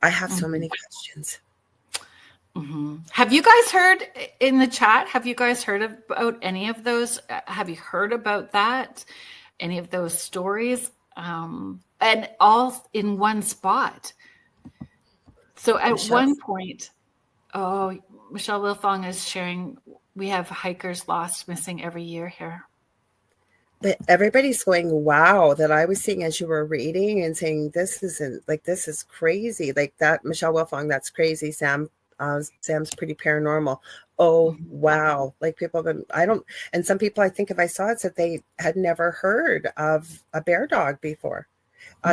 I have so many questions. Mm-hmm. Have you guys heard in the chat? Have you guys heard about any of those? Have you heard about that? Any of those stories? And all in one spot. So at one point, Michelle Wilfong is sharing, we have hikers lost, missing every year here. But everybody's going, wow, that I was seeing as you were reading and saying, this is crazy. Like that, Michelle Wilfong, that's crazy. Sam's pretty paranormal. Oh, wow. Like, people have been, and some people, I think if I saw it, said they had never heard of a bear dog before.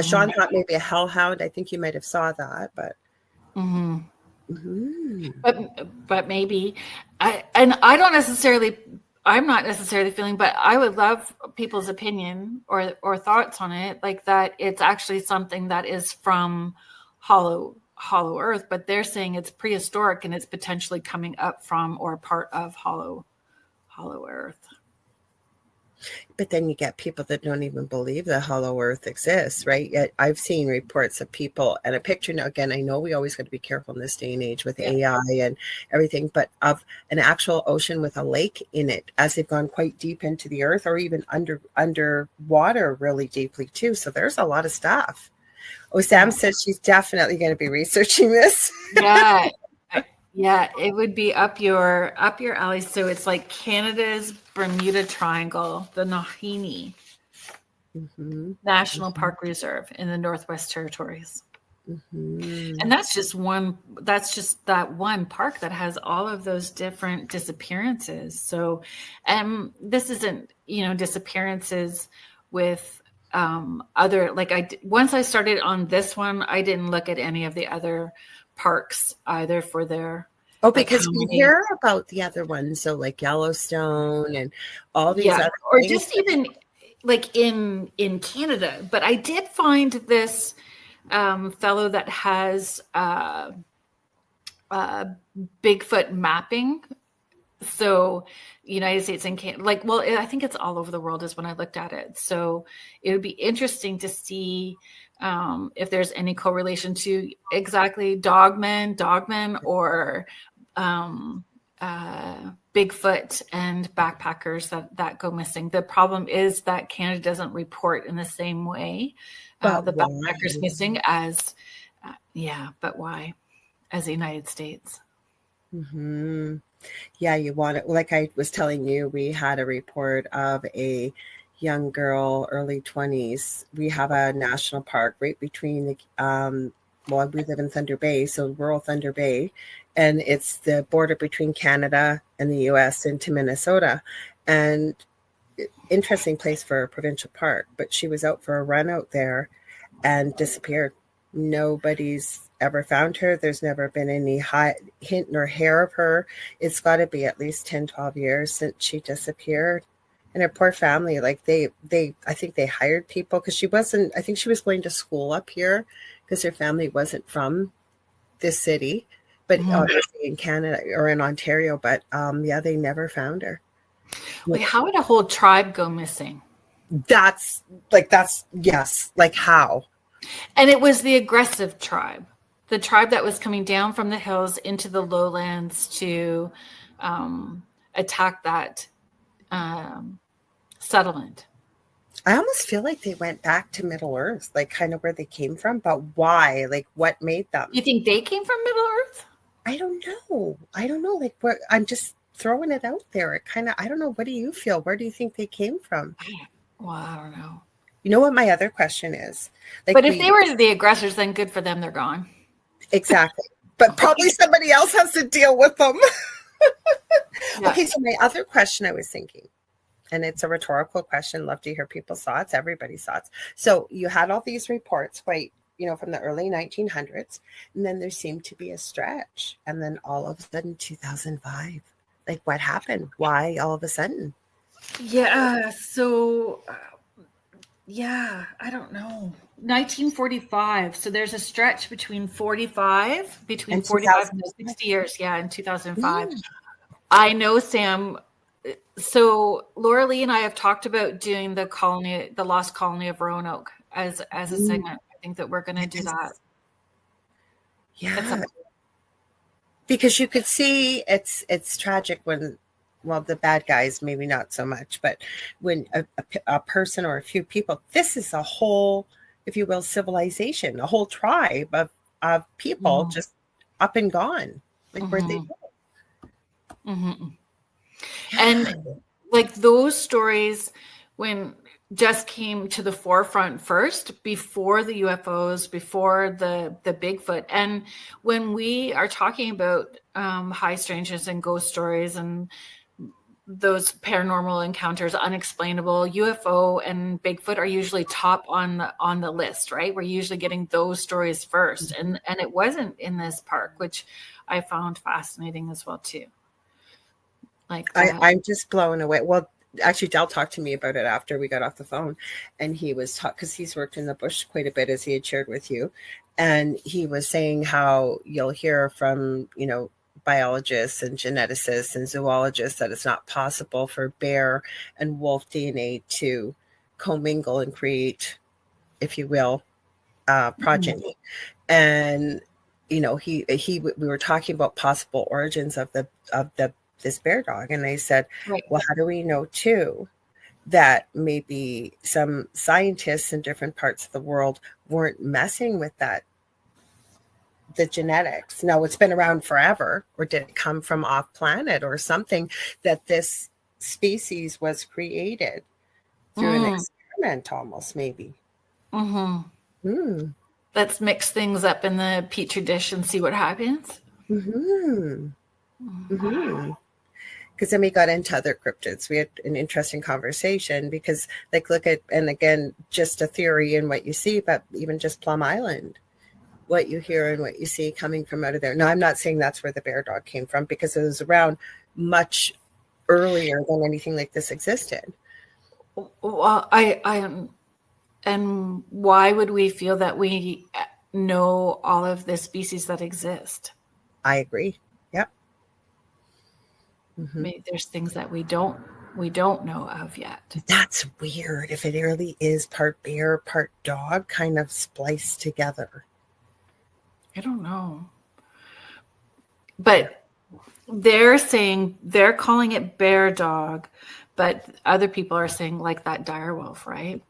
Sean thought maybe a hellhound. I think you might have saw that, but. Mm-hmm. But maybe I'm not necessarily feeling, but I would love people's opinion or thoughts on it, like that it's actually something that is from hollow earth, but they're saying it's prehistoric and it's potentially coming up from or part of hollow earth. But then you get people that don't even believe the hollow earth exists, right? Yet I've seen reports of people and a picture. Now, again, I know we always got to be careful in this day and age with AI and everything, but of an actual ocean with a lake in it as they've gone quite deep into the earth, or even underwater really deeply too. So there's a lot of stuff. Oh, Sam says she's definitely going to be researching this. Yeah, it would be up your alley. So it's like Canada's Bermuda Triangle, the Nahini National Park Reserve in the Northwest Territories. And that's just that one park that has all of those different disappearances. So, this isn't, disappearances with other, like once I started on this one, I didn't look at any of the other parks either for their because we hear about the other ones, so like Yellowstone and all these other or things. just even like in Canada. But I did find this fellow that has Bigfoot mapping. So United States and Canada, I think it's all over the world is when I looked at it. So it would be interesting to see if there's any correlation to exactly dogmen or Bigfoot and backpackers that go missing. The problem is that Canada doesn't report in the same way the backpackers missing as, but why? As the United States. Yeah, you want it. Like I was telling you, we had a report of a young girl, early 20s. We have a national park right between the, we live in Thunder Bay, so rural Thunder Bay, and it's the border between Canada and the US into Minnesota. And interesting place for a provincial park, but she was out for a run out there and disappeared. Nobody's ever found her. There's never been any hint nor hair of her. It's got to be at least 10, 12 years since she disappeared. And her poor family, like I think they hired people because I think she was going to school up here because her family wasn't from this city, but obviously in Canada or in Ontario. But they never found her. Wait, how would a whole tribe go missing? Yes. Like how? And it was the aggressive tribe, the tribe that was coming down from the hills into the lowlands to attack that settlement. I almost feel like they went back to Middle Earth, like kind of where they came from, but why? Like what made them? You think they came from Middle Earth? I don't know. Like I'm just throwing it out there. I don't know. What do you feel? Where do you think they came from? Well, I don't know. You know what my other question is? But if they were the aggressors, then good for them. They're gone. Exactly. But probably somebody else has to deal with them. Okay, so my other question I was thinking, and it's a rhetorical question. Love to hear people's thoughts, everybody's thoughts. So you had all these reports from the early 1900s, and then there seemed to be a stretch. And then all of a sudden, 2005, like what happened? Why all of a sudden? Yeah. So, I don't know. 1945. So there's a stretch between 45 and 60 years. Yeah. In 2005. I know, Sam. So Lorilei and I have talked about doing the Lost Colony of Roanoke as a segment. I think that we're going to do that. Yeah. Because you could see it's tragic when, well, the bad guys, maybe not so much, but when a person or a few people, this is a whole, if you will, civilization, a whole tribe of people just up and gone. Like where'd they go? And like those stories when just came to the forefront first before the UFOs, before the Bigfoot. And when we are talking about high strangeness and ghost stories and those paranormal encounters, unexplainable, UFO and Bigfoot are usually top on the list, right? We're usually getting those stories first, and it wasn't in this park, which I found fascinating as well too. Like I'm just blown away. Well, actually, Del talked to me about it after we got off the phone, and he was because he's worked in the bush quite a bit, as he had shared with you, and he was saying how you'll hear from biologists and geneticists and zoologists that it's not possible for bear and wolf DNA to commingle and create, if you will, progeny. And we were talking about possible origins of this bear dog, and I said, right. Well, how do we know too that maybe some scientists in different parts of the world weren't messing with the genetics? Now, it's been around forever, or did it come from off planet or something, that this species was created through an experiment almost, maybe? Let's mix things up in the petri dish and see what happens. Because then we got into other cryptids. We had an interesting conversation because, look at, and again, just a theory in what you see, but even just Plum Island, what you hear and what you see coming from out of there. Now, I'm not saying that's where the bear dog came from, because it was around much earlier than anything like this existed. Well, and why would we feel that we know all of the species that exist? I agree. Yep. Maybe there's things that we don't know of yet. That's weird. If it really is part bear, part dog, kind of spliced together. I don't know. But they're calling it bear dog, but other people are saying like that dire wolf, right?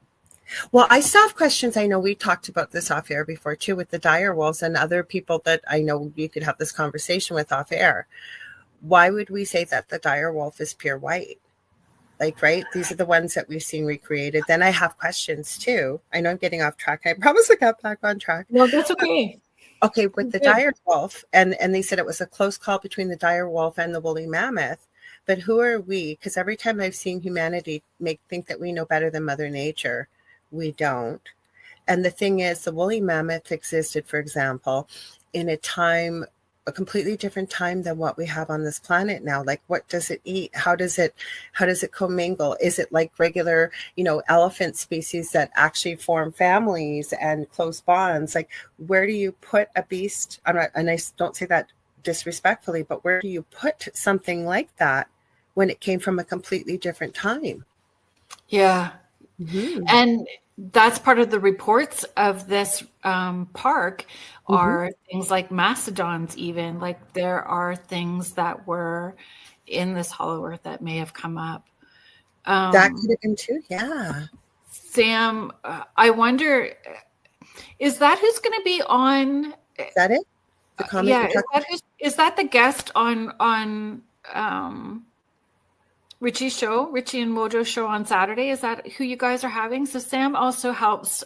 Well, I still have questions. I know we talked about this off air before too, with the dire wolves and other people that I know you could have this conversation with off air. Why would we say that the dire wolf is pure white? Right? These are the ones that we've seen recreated. Then I have questions too. I know I'm getting off track. I promise I got back on track. No, that's okay. Okay, with the dire wolf, and they said it was a close call between the dire wolf and the woolly mammoth. But who are we? Because every time I've seen humanity think that we know better than Mother Nature, we don't. And the thing is, the woolly mammoth existed, for example, in a completely different time than what we have on this planet now. Like, what does it eat? How does it commingle? Is it like regular, elephant species that actually form families and close bonds? Like, where do you put a beast? And I don't say that disrespectfully, but where do you put something like that when it came from a completely different time? Yeah. And that's part of the reports of this park are things like mastodons, even. Like, there are things that were in this hollow earth that may have come up. That could have been too, yeah. Sam, I wonder, is that who's going to be on? Is that it? The comment? Yeah, is that the guest on Richie's show, Richie and Mojo's show on Saturday? Is that who you guys are having? So Sam also helps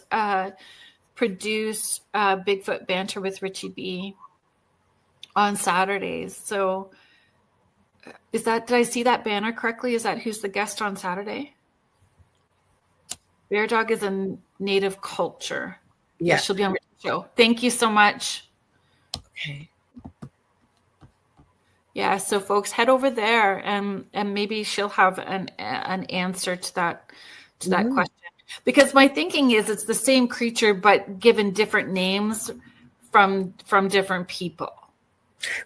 produce Bigfoot Banter with Richie B on Saturdays. So did I see that banner correctly? Is that who's the guest on Saturday? Bear dog is a native culture. Yeah. She'll be on Richie's show. Thank you so much. Okay. Yeah, so folks, head over there and maybe she'll have an answer to that question. Because my thinking is it's the same creature but given different names from different people.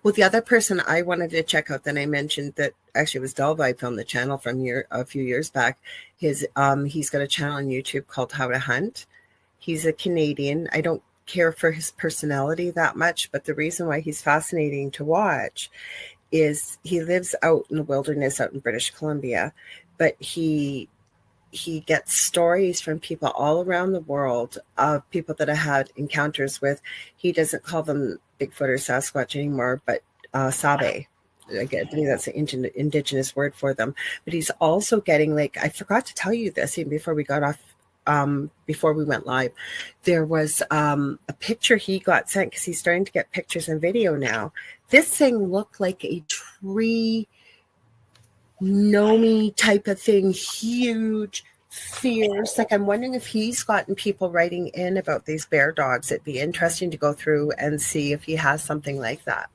Well, the other person I wanted to check out that I mentioned that actually was Delvibe on the channel from a few years back. He's got a channel on YouTube called How to Hunt. He's a Canadian. I don't care for his personality that much, but the reason why he's fascinating to watch is he lives out in the wilderness out in British Columbia, but he gets stories from people all around the world of people that have had encounters with, he doesn't call them Bigfoot or Sasquatch anymore, but Sabe. Again, I believe that's an indigenous word for them. But he's also getting, I forgot to tell you this even before we got off, before we went live, there was a picture he got sent because he's starting to get pictures and video now. This thing looked like a tree know me type of thing, huge, fierce. Like, I'm wondering if he's gotten people writing in about these bear dogs. It'd be interesting to go through and see if he has something like that.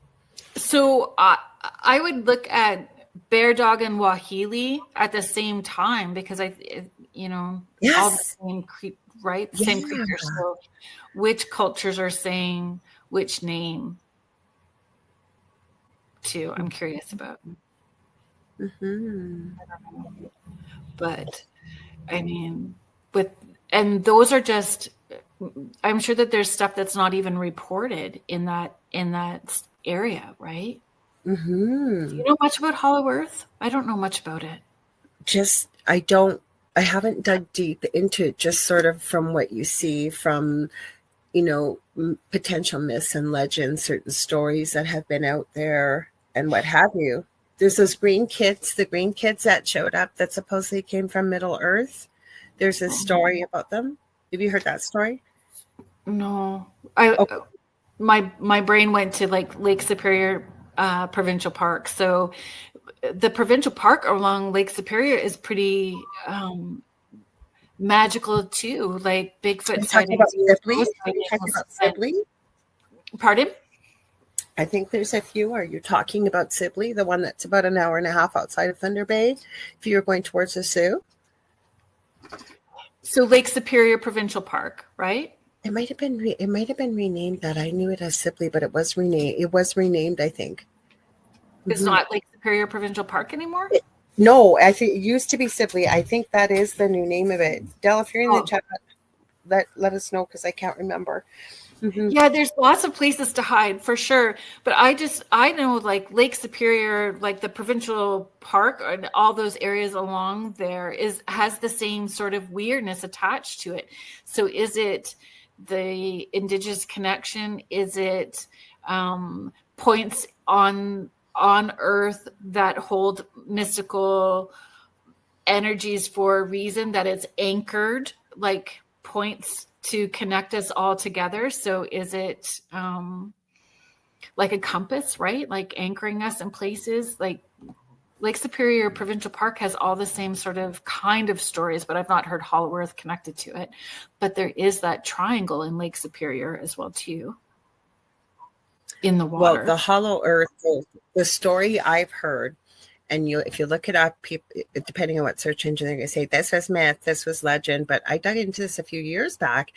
So I would look at bear dog and wahili at the same time, because all the same right? Same creature. So which cultures are saying which name too? I'm curious about. Mm-hmm. But I mean, and those are just, I'm sure that there's stuff that's not even reported in that area, right? Mm-hmm. Do you know much about Hollow Earth? I don't know much about it. I haven't dug deep into it, just sort of from what you see from, potential myths and legends, certain stories that have been out there and what have you. There's those the green kids that showed up that supposedly came from Middle Earth. There's a story about them. Have you heard that story? No. My brain went to like Lake Superior Provincial Park. So the provincial park along Lake Superior is pretty magical too, like Bigfoot sightings. Sibley? Pardon? I think there's a few. Are you talking about Sibley, the one that's about an hour and a half outside of Thunder Bay, if you're going towards the Sioux? So Lake Superior Provincial Park, right? It might have been renamed that. I knew it as Sibley, but it was renamed, I think. It's not Lake Superior Provincial Park anymore? No, I think it used to be Sibley. I think that is the new name of it. Del, if you're in the chat, let us know, because I can't remember. Mm-hmm. Yeah, there's lots of places to hide for sure. But I know like Lake Superior, like the provincial park and all those areas along there has the same sort of weirdness attached to it. So is it the Indigenous connection? Is it points on Earth that hold mystical energies for a reason, that it's anchored, like points to connect us all together? So is it like a compass, right? Like anchoring us in places? Like Lake Superior Provincial Park has all the same sort of kind of stories, but I've not heard Hollow Earth connected to it. But there is that triangle in Lake Superior as well too, in the water. Well, the Hollow Earth, the story I've heard, and if you look it up, people, depending on what search engine, they're going to say this was myth, this was legend. But I dug into this a few years back,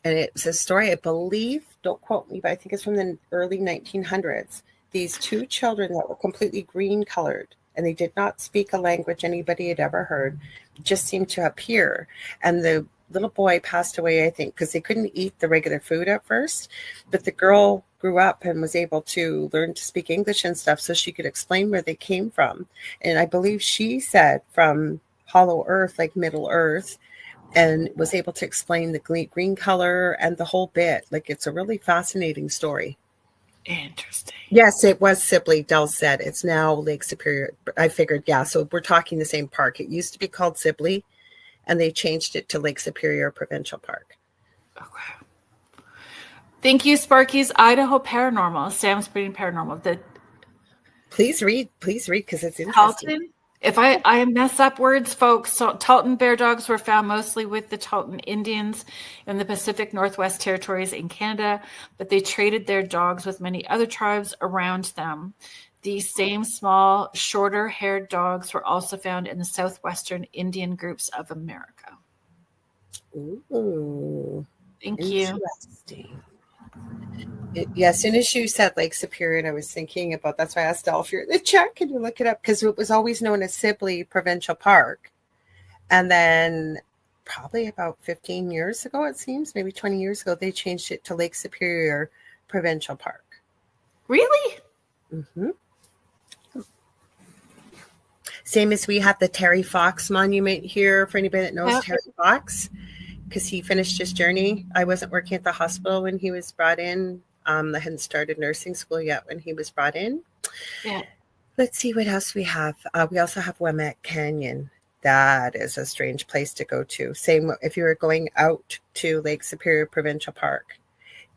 and it was a story, I believe, don't quote me, but I think it's from the early 1900s. These two children that were completely green colored, and they did not speak a language anybody had ever heard, just seemed to appear. And the little boy passed away, I think, because they couldn't eat the regular food at first. But the girl grew up and was able to learn to speak English and stuff, so she could explain where they came from. And I believe she said from Hollow Earth, like Middle Earth, and was able to explain the green color and the whole bit. Like, it's a really fascinating story. Interesting. Yes, it was Sibley. Del said it's now Lake Superior. I figured, yeah. So we're talking the same park. It used to be called Sibley, and they changed it to Lake Superior Provincial Park. Okay. Thank you, Sparky's Idaho Paranormal. Sam's Breeding Paranormal. Please read, because it's interesting. Talton. If I mess up words, folks, so Talton bear dogs were found mostly with the Talton Indians in the Pacific Northwest Territories in Canada, but they traded their dogs with many other tribes around them. These same small, shorter-haired dogs were also found in the southwestern Indian groups of America. Ooh, thank you. Interesting. Yeah, as soon as you said Lake Superior, I was thinking about, that's why I asked Del if you're in the chat, can you look it up? Because it was always known as Sibley Provincial Park. And then probably about 15 years ago, it seems, maybe 20 years ago, they changed it to Lake Superior Provincial Park. Really? Mm-hmm. Same as we have the Terry Fox Monument here, for anybody that knows Terry Fox, because he finished his journey. I wasn't working at the hospital when he was brought in. I hadn't started nursing school yet when he was brought in. Yeah. Let's see what else we have. We also have Wilmette Canyon. That is a strange place to go to. Same if you were going out to Lake Superior Provincial Park.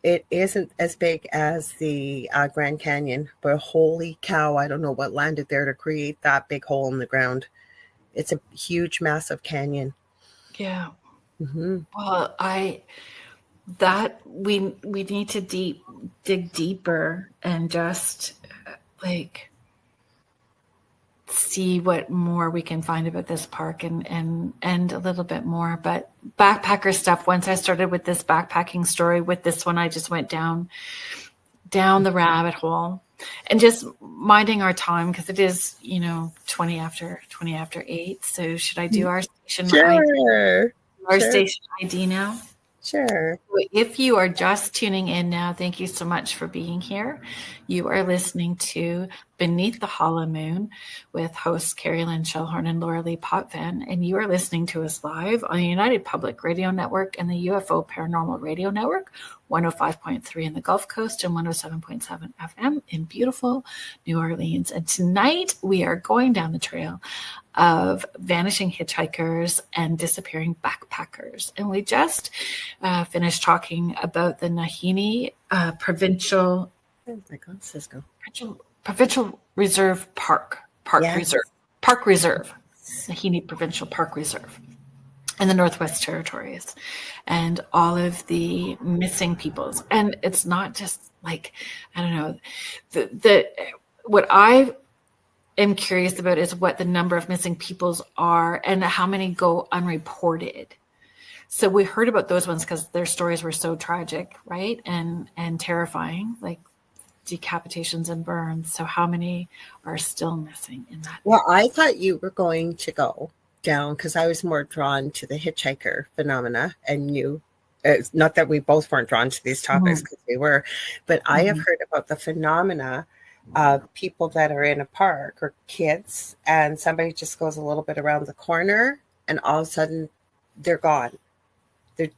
It isn't as big as the Grand Canyon, but holy cow, I don't know what landed there to create that big hole in the ground. It's a huge, massive canyon. Yeah. Mm-hmm. Well, we need to dig deeper and just like see what more we can find about this park and a little bit more. But backpacker stuff, once I started with this backpacking story, with this one I just went down the rabbit hole, and just minding our time, because it is 20 after 8. So should I do our station Sure. station ID now? Sure. If you are just tuning in now, thank you so much for being here. You are listening to Beneath the Hollow Moon with hosts Kerrilynn Shellhorn and Lorilei Potvin, and you are listening to us live on the United Public Radio Network and the UFO Paranormal Radio Network, 105.3 in the Gulf Coast and 107.7 FM in beautiful New Orleans. And tonight we are going down the trail of vanishing hitchhikers and disappearing backpackers. And we just finished talking about the Nahanni Provincial Reserve Park Reserve, Nahanni Provincial Park Reserve in the Northwest Territories, and all of the missing peoples. And it's not just like, I don't know, what I am curious about is what the number of missing peoples are and how many go unreported. So we heard about those ones because their stories were so tragic, right? And terrifying, like decapitations and burns. So how many are still missing in that? Well, I thought you were going to go down, because I was more drawn to the hitchhiker phenomena, and you, not that we both weren't drawn to these topics, because we were, but I have heard about the phenomena of people that are in a park, or kids, and somebody just goes a little bit around the corner and all of a sudden they're gone.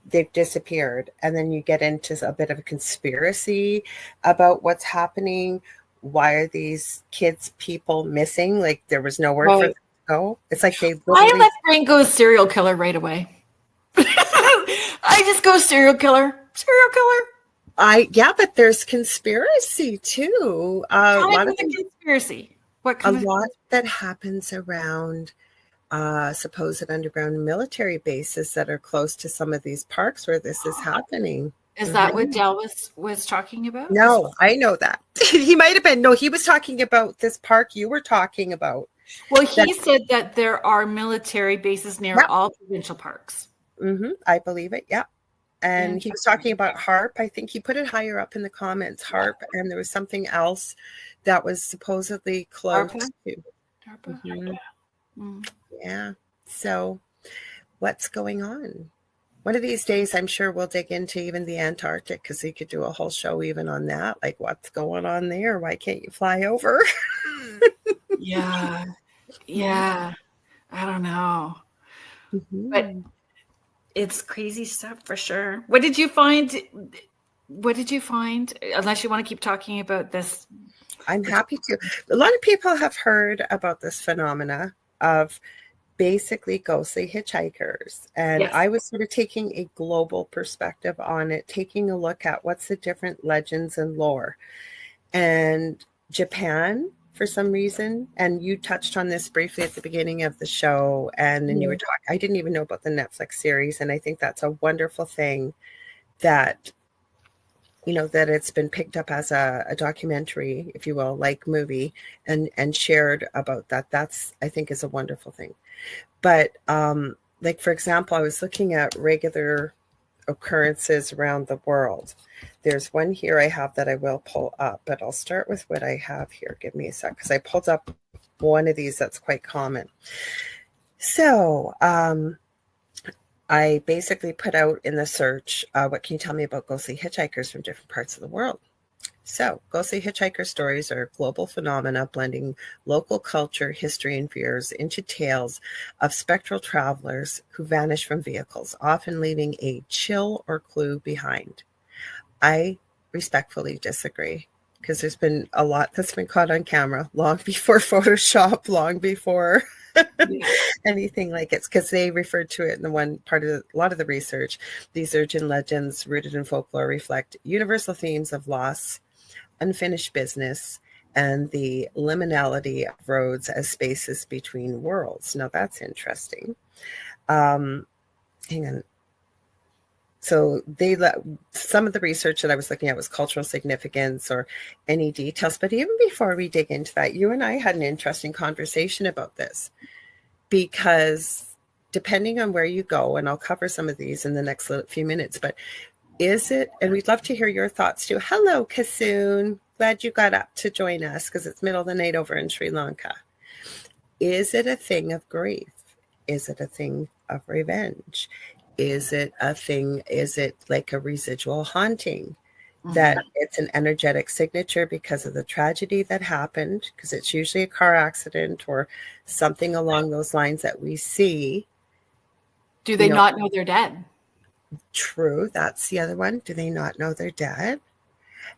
They've disappeared. And then you get into a bit of a conspiracy about what's happening. Why are these people missing? Like, there was nowhere for them to go. It's like they literally... I let brain go serial killer right away. I just go serial killer. But there's conspiracy too. A lot of conspiracy. Lot that happens around supposed underground military bases that are close to some of these parks where this is happening. Is that what Del was talking about? No, I know that. He might have been. No, he was talking about this park you were talking about. Well, he said that there are military bases near all provincial parks. I believe it. Yeah. And he was talking about HARP. I think he put it higher up in the comments, HARP, and there was something else that was supposedly close to. Yeah. So what's going on? One of these days, I'm sure we'll dig into even the Antarctic, because he could do a whole show even on that. Like, what's going on there? Why can't you fly over? Yeah. I don't know. But it's crazy stuff for sure. What did you find? Unless you want to keep talking about this. I'm happy to. A lot of people have heard about this phenomena of basically ghostly hitchhikers. And I was sort of taking a global perspective on it, taking a look at what's the different legends and lore. And Japan, for some reason, and you touched on this briefly at the beginning of the show, and then you were talking, I didn't even know about the Netflix series, and I think that's a wonderful thing that, that it's been picked up as a documentary, if you will, like movie, and shared about that. That's, I think, is a wonderful thing. But like, for example, I was looking at regular occurrences around the world. There's one here I have that I will pull up, but I'll start with what I have here. Give me a sec, because I pulled up one of these that's quite common. So I basically put out in the search, what can you tell me about ghostly hitchhikers from different parts of the world? So ghostly hitchhiker stories are global phenomena blending local culture, history, and fears into tales of spectral travelers who vanish from vehicles, often leaving a chill or clue behind. I respectfully disagree, because there's been a lot that's been caught on camera long before Photoshop, long before anything like it, because they referred to it in the one part of a lot of the research. These urgent legends rooted in folklore reflect universal themes of loss, unfinished business, and the liminality of roads as spaces between worlds. Now that's interesting. Hang on. So some of the research that I was looking at was cultural significance or any details. But even before we dig into that, you and I had an interesting conversation about this, because depending on where you go, and I'll cover some of these in the next few minutes, but is it, and we'd love to hear your thoughts too. Hello, Kasoon. Glad you got up to join us because it's middle of the night over in Sri Lanka. Is it a thing of grief? Is it a thing of revenge? Is it like a residual haunting? That it's an energetic signature because of the tragedy that happened, because it's usually a car accident or something along those lines that we see. Do they not know they're dead? True. That's the other one. Do they not know they're dead?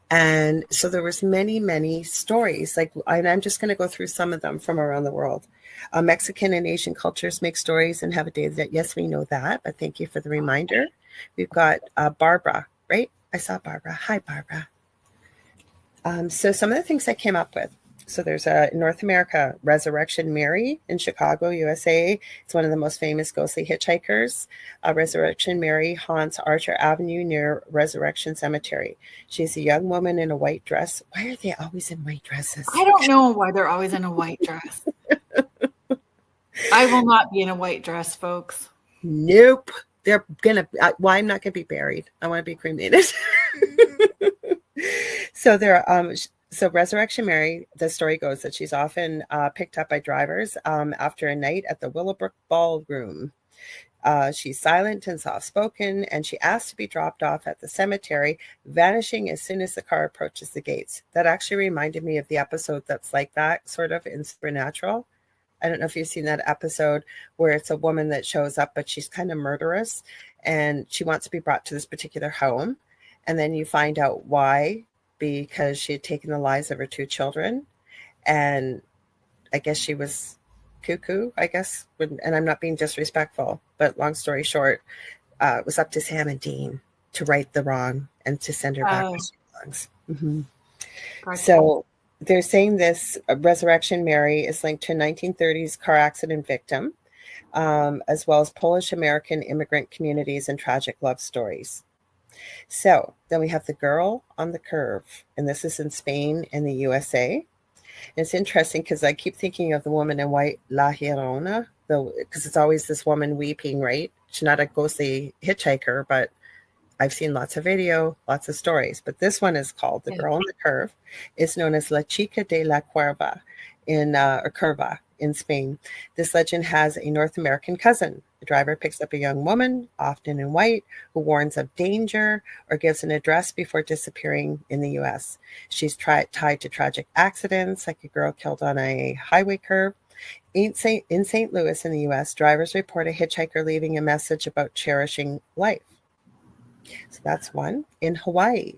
And so there was many stories, and I'm just going to go through some of them from around the world. Mexican and Asian cultures make stories and have a day that, yes, we know that, but thank you for the reminder. We've got Barbara, right? I saw Barbara. Hi, Barbara. So some of the things I came up with. So there's in North America, Resurrection Mary in Chicago, USA. It's one of the most famous ghostly hitchhikers. Resurrection Mary haunts Archer Avenue near Resurrection Cemetery. She's a young woman in a white dress. Why are they always in white dresses? I don't know why they're always in a white dress. I will not be in a white dress, folks. Nope. They're gonna. I'm not gonna be buried. I want to be cremated. So So Resurrection Mary, the story goes that she's often picked up by drivers after a night at the Willowbrook Ballroom. She's silent and soft-spoken, and she asks to be dropped off at the cemetery, vanishing as soon as the car approaches the gates. That actually reminded me of the episode that's like that, sort of, in Supernatural. I don't know if you've seen that episode where it's a woman that shows up, but she's kind of murderous, and she wants to be brought to this particular home. And then you find out why, because she had taken the lives of her 2 children. And I guess she was cuckoo, and I'm not being disrespectful, but long story short, it was up to Sam and Dean to right the wrong and to send her back where she belongs. Gotcha. So they're saying this Resurrection Mary is linked to a 1930s car accident victim, as well as Polish-American immigrant communities and tragic love stories. So then we have the girl on the curve, and this is in Spain and the USA. And it's interesting because I keep thinking of the woman in white, La Llorona, because it's always this woman weeping, right? She's not a ghostly hitchhiker, but I've seen lots of video, lots of stories. But this one is called The Girl on the Curve. It's known as La Chica de la Cuerva Curva in Spain. This legend has a North American cousin. The driver picks up a young woman, often in white, who warns of danger or gives an address before disappearing in the U.S. She's tied to tragic accidents, like a girl killed on a highway curve. In St. Louis in the U.S., drivers report a hitchhiker leaving a message about cherishing life. So that's one. In Hawaii,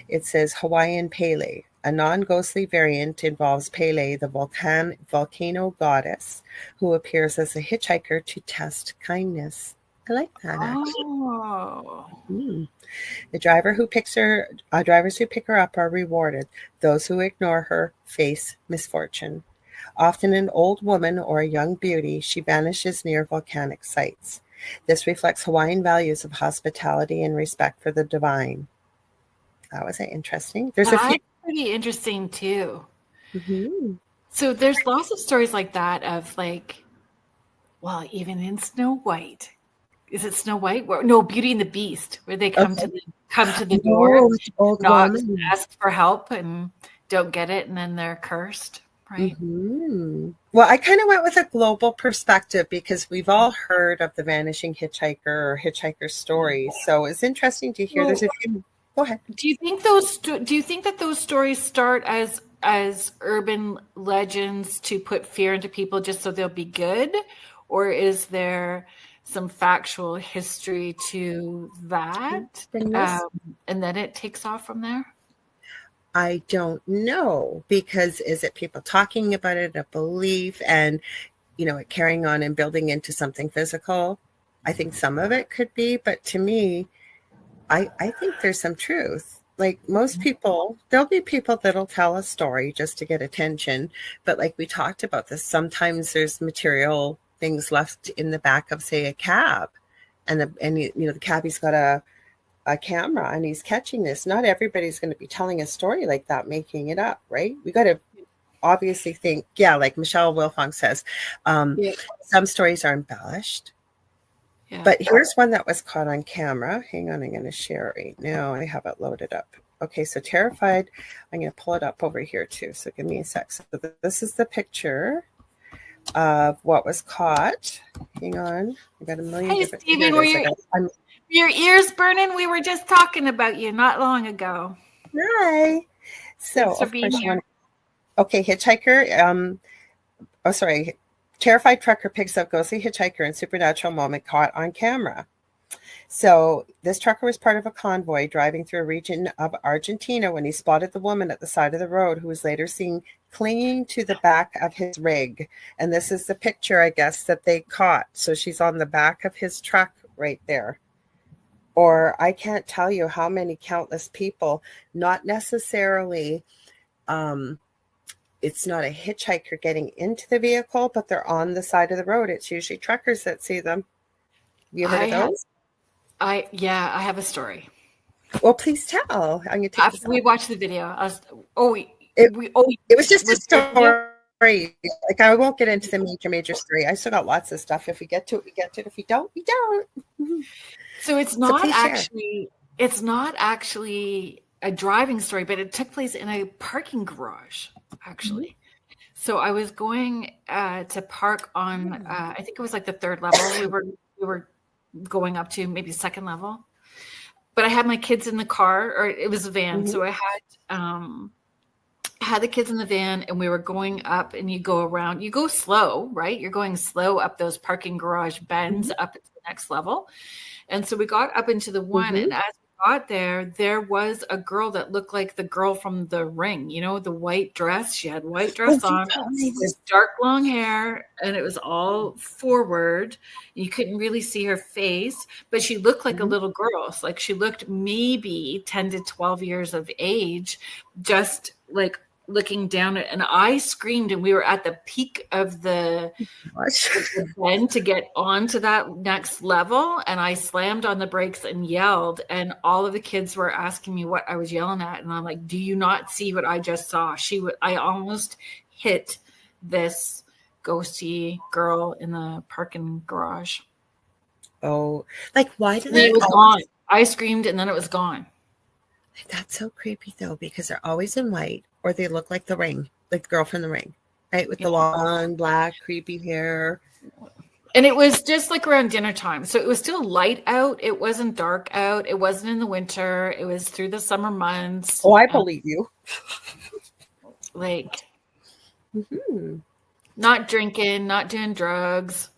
it says Hawaiian Pele. A non-ghostly variant involves Pele, the volcano goddess, who appears as a hitchhiker to test kindness. I like that, actually. Oh. The drivers who pick her up are rewarded. Those who ignore her face misfortune. Often an old woman or a young beauty, she vanishes near volcanic sites. This reflects Hawaiian values of hospitality and respect for the divine. That was interesting. There's a few. Pretty interesting too. So there's lots of stories like that of even in Snow White. Is it Snow White? No, Beauty and the Beast, where they come to the door, ask for help and don't get it, and then they're cursed. Right. Well, I kind of went with a global perspective because we've all heard of the vanishing hitchhiker or hitchhiker stories. So it's interesting to hear. There's a few. Go ahead. Do you think that those stories start as urban legends to put fear into people just so they'll be good, or is there some factual history to that, and then it takes off from there? I don't know, because is it people talking about it, a belief? And carrying on and building into something physical. I think some of it could be, but to me, I think there's some truth. Like most people, there'll be people that'll tell a story just to get attention. But like we talked about this, sometimes there's material things left in the back of, say, a cab. And the cabbie's got a camera and he's catching this. Not everybody's going to be telling a story like that, making it up, right? We got to obviously think, like Michelle Wilfong says, some stories are embellished. Yeah. But here's one that was caught on camera. Hang on, I'm going to share it right now. I have it loaded up. Okay, so terrified. I'm going to pull it up over here too. So give me a sec. So this is the picture of what was caught. Hang on. I got a million different. Hey, Stephen, your ears burning? We were just talking about you not long ago. Hi. So, of course, okay, hitchhiker. Terrified trucker picks up ghostly hitchhiker in supernatural moment caught on camera. So this trucker was part of a convoy driving through a region of Argentina when he spotted the woman at the side of the road, who was later seen clinging to the back of his rig. And this is the picture, I guess, that they caught. So she's on the back of his truck right there. Or I can't tell you how many countless people, not necessarily, it's not a hitchhiker getting into the vehicle, but they're on the side of the road. It's usually truckers that see them. You heard of those? I have a story. Well, please tell. I'm gonna take After we watched the video. It was just a story. Like I won't get into the major story. I still got lots of stuff. If we get to it, we get to it. If we don't, we don't. So it's not actually a driving story, but it took place in a parking garage, actually. Mm-hmm. So I was going to park on, I think it was like the third level. We were going up to maybe second level, but I had my kids in the car, or it was a van. Mm-hmm. So I had the kids in the van, and we were going up, and you go around, you go slow, right? You're going slow up those parking garage bends up to the next level. And so we got up into the one, and as we got there was a girl that looked like the girl from The Ring, the white dress. She had white dress on with dark long hair, and it was all forward. You couldn't really see her face, but she looked like a little girl. So, like, she looked maybe 10 to 12 years of age, just like looking down at, and I screamed, and we were at the peak of the bend to get onto that next level, and I slammed on the brakes and yelled, and all of the kids were asking me what I was yelling at, and I'm like, do you not see what I just saw? I almost hit this ghosty girl in the parking garage. Oh, like why did it was gone? I screamed, and then it was gone. That's so creepy though, because they're always in white, or they look like The Ring, like the girl from The Ring, right? With the long, black, creepy hair. And it was just like around dinner time. So it was still light out. It wasn't dark out. It wasn't in the winter. It was through the summer months. Oh, I believe you. Like, not drinking, not doing drugs,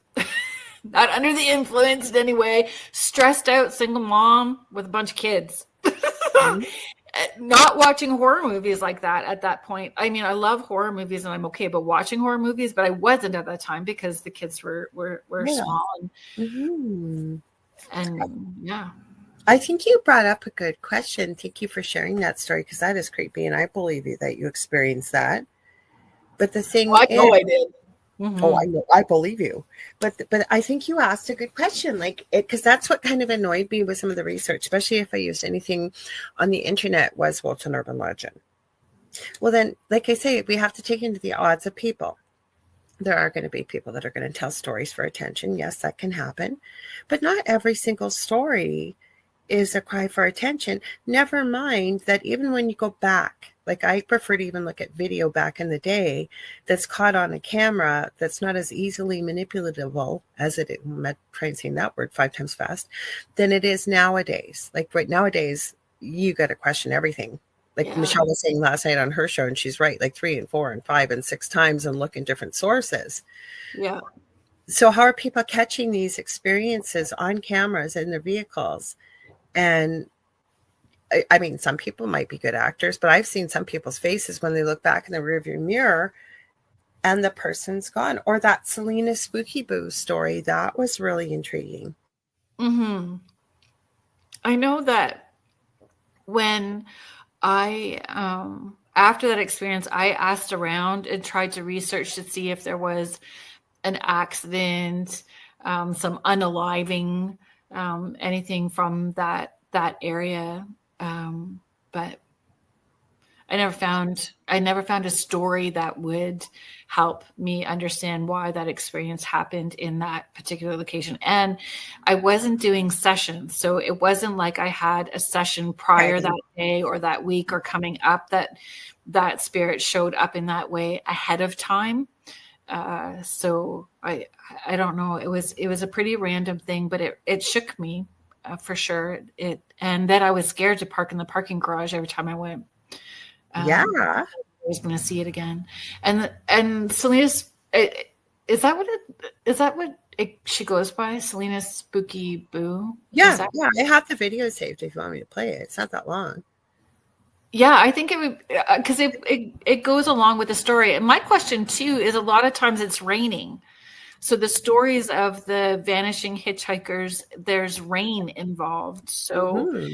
not under the influence in any way. Stressed out single mom with a bunch of kids. Not watching horror movies like that at that point. I mean, I love horror movies and I'm okay, but watching horror movies, but I wasn't at that time because the kids were small. And yeah. I think you brought up a good question. Thank you for sharing that story, because that is creepy, and I believe you that you experienced that. But the thing I know I did. Oh, I know. I believe you. But I think you asked a good question, because that's what kind of annoyed me with some of the research, especially if I used anything on the internet, was, well, it's an urban legend. Well, then, like I say, we have to take into the odds of people. There are going to be people that are going to tell stories for attention. Yes, that can happen. But not every single story is a cry for attention. Never mind that even when you go back, like I prefer to even look at video back in the day that's caught on a camera that's not as easily manipulatable as I'm trying saying that word 5 times fast, than it is nowadays. Like right nowadays, you got to question everything. Like Michelle was saying last night on her show, and she's right, like 3 and 4 and 5 and 6 times, and look in different sources. Yeah. So how are people catching these experiences on cameras in their vehicles? And I mean, some people might be good actors, but I've seen some people's faces when they look back in the rearview mirror and the person's gone. Or that Selena Spooky Boo story, that was really intriguing. Mm-hmm. I know that when I, after that experience, I asked around and tried to research to see if there was an accident, some unaliving, anything from that area. But I never found a story that would help me understand why that experience happened in that particular location. And I wasn't doing sessions. So it wasn't like I had a session prior that day or that week or coming up that spirit showed up in that way ahead of time. So I don't know. It was a pretty random thing, but it shook me for sure. And then I was scared to park in the parking garage every time I went. Yeah, I was going to see it again. And Selena's, is that what she goes by? Selena's Spooky Boo? Yeah. I have the video saved if you want me to play it. It's not that long. Yeah, I think it would, because it goes along with the story. And my question too is, a lot of times it's raining. So the stories of the vanishing hitchhikers, there's rain involved. So,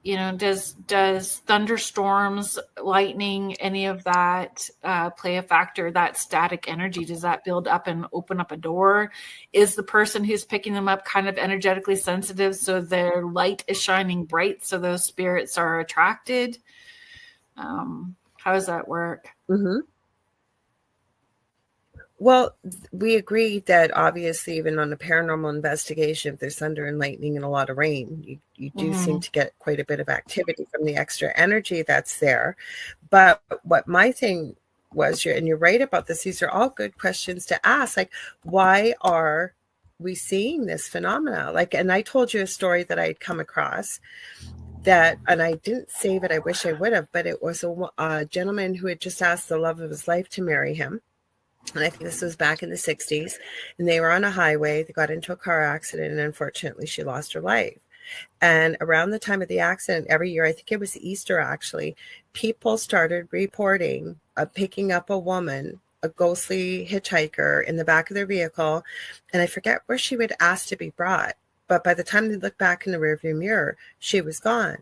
does thunderstorms, lightning, any of that play a factor? That static energy, does that build up and open up a door? Is the person who's picking them up kind of energetically sensitive, so their light is shining bright, so those spirits are attracted? How does that work? Mm-hmm. Well, we agreed that obviously, even on a paranormal investigation, if there's thunder and lightning and a lot of rain, you do seem to get quite a bit of activity from the extra energy that's there. But what my thing was, and you're right about this, these are all good questions to ask. Like, why are we seeing this phenomena? Like, and I told you a story that I'd come across that, and I didn't save it. I wish I would have, but it was a gentleman who had just asked the love of his life to marry him. And I think this was back in the 60s, and they were on a highway. They got into a car accident, and unfortunately she lost her life. And around the time of the accident, every year, I think it was Easter actually, people started reporting picking up a woman, a ghostly hitchhiker, in the back of their vehicle. And I forget where she would ask to be brought, but by the time they looked back in the rearview mirror, she was gone.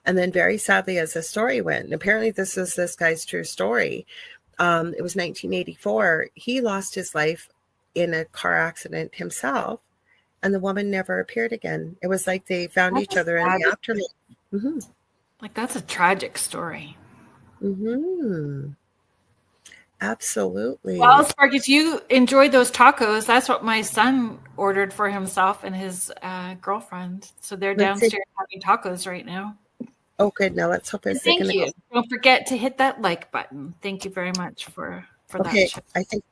And then very sadly, as the story went, and apparently this is this guy's true story, it was 1984. He lost his life in a car accident himself, and the woman never appeared again. It was like they found each other in the afterlife. Mm-hmm. Like, that's a tragic story. Mm-hmm. Absolutely. Well, Sparkus, you enjoyed those tacos. That's what my son ordered for himself and his girlfriend. So they're downstairs having tacos right now. Oh, good. Now let's hope it's Thank you. Don't forget to hit that like button. Thank you very much for that. Okay, I think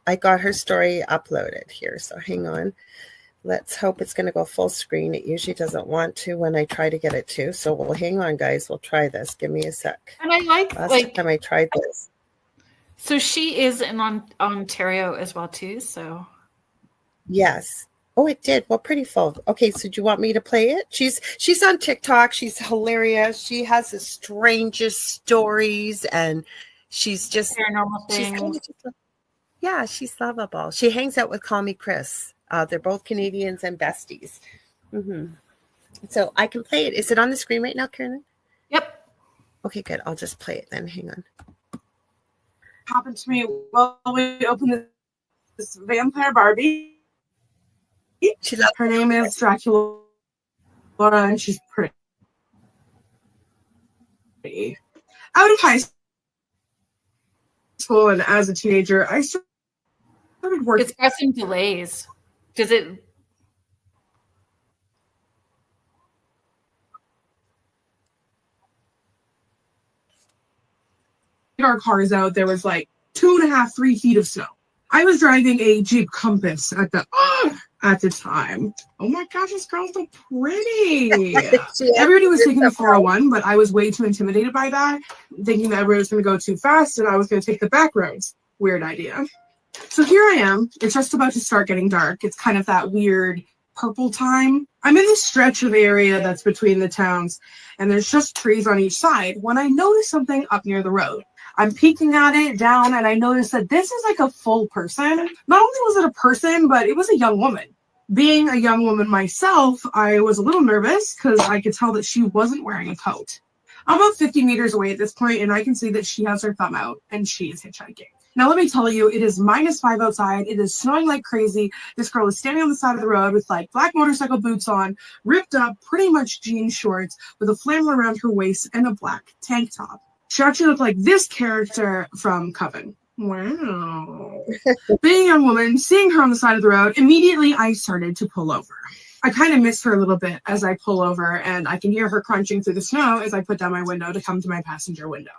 I got her story uploaded here. So hang on. Let's hope it's going to go full screen. It usually doesn't want to when I try to get it to. So we'll hang on, guys. We'll try this. Give me a sec. And I last time I tried this. So she is in Ontario as well too. So yes. Oh, it did. Well, pretty full. Okay, so do you want me to play it? She's on TikTok. She's hilarious. She has the strangest stories, and she's just paranormal things. She's lovable. She hangs out with Call Me Chris. They're both Canadians and besties. Mm-hmm. So I can play it. Is it on the screen right now, Kerrilynn? Yep. Okay, good. I'll just play it then. Hang on. Happened to me while we opened this vampire Barbie. Her name is Dracula, and she's pretty. Out of high school and as a teenager, I started working. It's got some delays. Does it? Our cars out, there was like 2.5, 3 feet of snow. I was driving a Jeep Compass at the time. Oh my gosh, this girl's so pretty. Everybody was taking the 401, but I was way too intimidated by that, thinking that everybody was going to go too fast and I was going to take the back roads. Weird idea. So here I am. It's just about to start getting dark. It's kind of that weird purple time. I'm in this stretch of area that's between the towns, and there's just trees on each side when I notice something up near the road. I'm peeking at it down, and I noticed that this is like a full person. Not only was it a person, but it was a young woman. Being a young woman myself, I was a little nervous because I could tell that she wasn't wearing a coat. I'm about 50 meters away at this point, and I can see that she has her thumb out, and she is hitchhiking. Now, let me tell you, it is -5 outside. It is snowing like crazy. This girl is standing on the side of the road with like black motorcycle boots on, ripped up, pretty much jean shorts, with a flannel around her waist and a black tank top. She actually looked like this character from Coven. Wow. Being a young woman, seeing her on the side of the road, immediately I started to pull over. I kind of missed her a little bit as I pull over, and I can hear her crunching through the snow as I put down my window to come to my passenger window.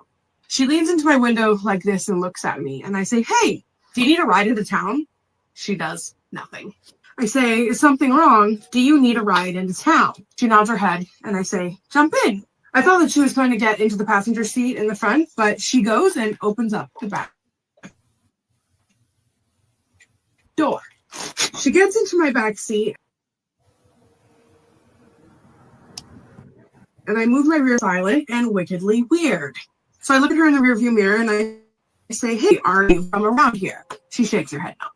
She leans into my window like this and looks at me, and I say, "Hey, do you need a ride into town?" She does nothing. I say, "Is something wrong? Do you need a ride into town?" She nods her head, and I say, "Jump in." I thought that she was going to get into the passenger seat in the front, but she goes and opens up the back door. She gets into my back seat, and I move my rear silent and wickedly weird. So I look at her in the rearview mirror and I say, "Hey, are you from around here?" She shakes her head no.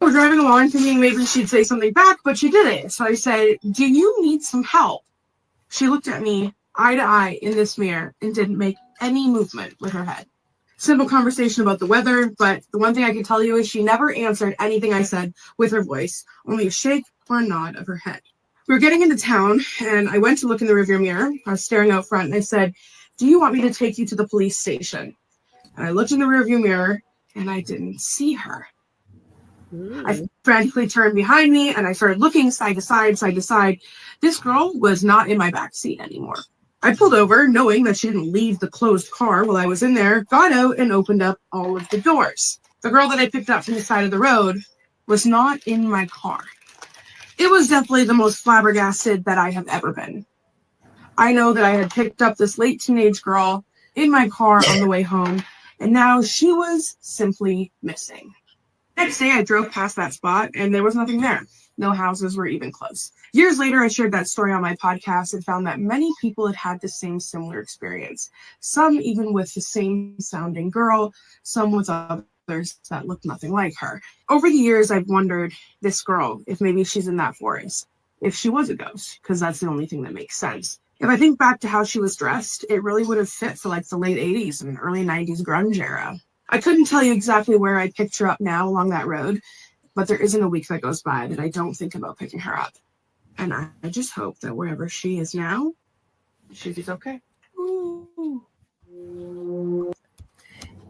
We're driving along thinking maybe she'd say something back, but she didn't. So I said, "Do you need some help?" She looked at me eye to eye in this mirror and didn't make any movement with her head. Simple conversation about the weather, but the one thing I can tell you is she never answered anything I said with her voice, only a shake or a nod of her head. We were getting into town, and I went to look in the rearview mirror. I was staring out front, and I said, "Do you want me to take you to the police station?" And I looked in the rearview mirror, and I didn't see her. I frantically turned behind me, and I started looking side to side, side to side. This girl was not in my back seat anymore. I pulled over, knowing that she didn't leave the closed car while I was in there, got out, and opened up all of the doors. The girl that I picked up from the side of the road was not in my car. It was definitely the most flabbergasted that I have ever been. I know that I had picked up this late teenage girl in my car on the way home, and now she was simply missing. Next day, I drove past that spot, and there was nothing there. No houses were even close. Years later, I shared that story on my podcast and found that many people had had the same similar experience. Some even with the same sounding girl, some with others that looked nothing like her. Over the years, I've wondered, this girl, if maybe she's in that forest, if she was a ghost, because that's the only thing that makes sense. If I think back to how she was dressed, it really would have fit for like the late 80s and early 90s grunge era. I couldn't tell you exactly where I'd picked her up now along that road, but there isn't a week that goes by that I don't think about picking her up. And I just hope that wherever she is now, she's okay. Ooh.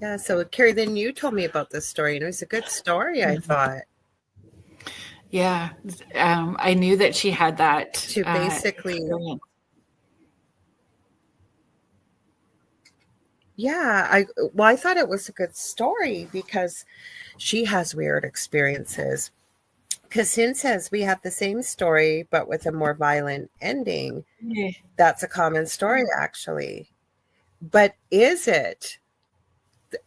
Yeah, so Kerrilynn, you told me about this story, and it was a good story, I thought. Yeah, I knew that she had that. To basically... Yeah, I thought it was a good story because she has weird experiences. Cassine says we have the same story, but with a more violent ending. Yeah. That's a common story, actually. But is it,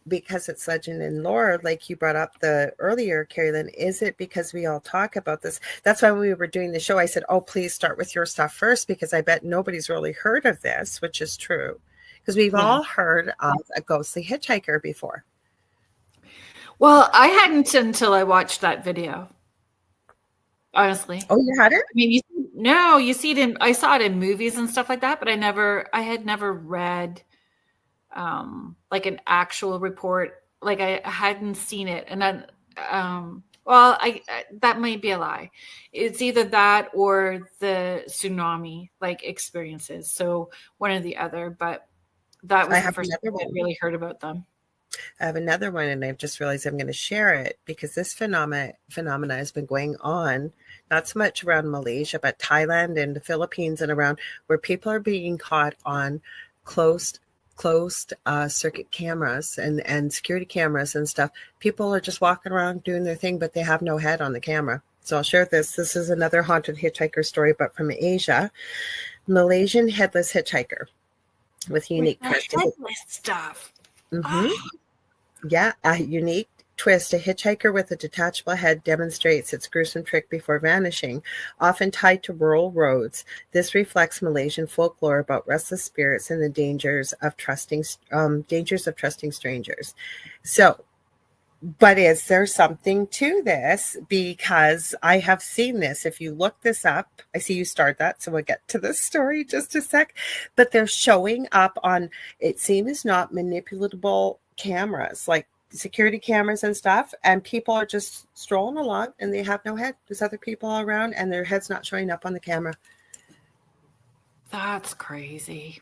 because it's legend and lore, like you brought up the earlier, Kerrilynn, is it because we all talk about this? That's why when we were doing the show, I said, "Oh, please start with your stuff first," because I bet nobody's really heard of this, which is true. Because we've all heard of a ghostly hitchhiker before. Well, I hadn't until I watched that video. Honestly. Oh, you had it? I mean, you see it in, I saw it in movies and stuff like that, but I had never read like an actual report. Like I hadn't seen it. And then, that might be a lie. It's either that or the tsunami like experiences. So one or the other, but that was the first time I really heard about them. I have another one, and I've just realized I'm going to share it because this phenomena has been going on, not so much around Malaysia, but Thailand and the Philippines and around, where people are being caught on closed circuit cameras and security cameras and stuff. People are just walking around doing their thing, but they have no head on the camera. So I'll share this. This is another haunted hitchhiker story, but from Asia. Malaysian headless hitchhiker with unique headless stuff. Mm-hmm. Yeah, unique twist, a hitchhiker with a detachable head demonstrates its gruesome trick before vanishing, often tied to rural roads. This reflects Malaysian folklore about restless spirits and the dangers of trusting strangers. So, but is there something to this? Because I have seen this. If you look this up, I see you start that, so we'll get to this story just a sec. But they're showing up on, it seems not manipulatable cameras, like security cameras and stuff, and people are just strolling along and they have no head. There's other people all around and their head's not showing up on the camera. That's crazy.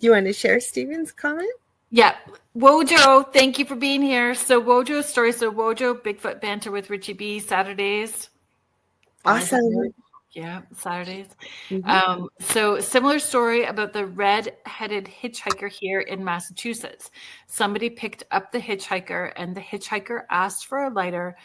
You want to share Stephen's comment? Yeah. Wojo, thank you for being here. So Wojo's story. So Wojo, Bigfoot Banter with Richie B, Saturdays. Awesome. Yeah, Saturdays. Mm-hmm. So similar story about the red-headed hitchhiker here in Massachusetts. Somebody picked up the hitchhiker and the hitchhiker asked for a lighter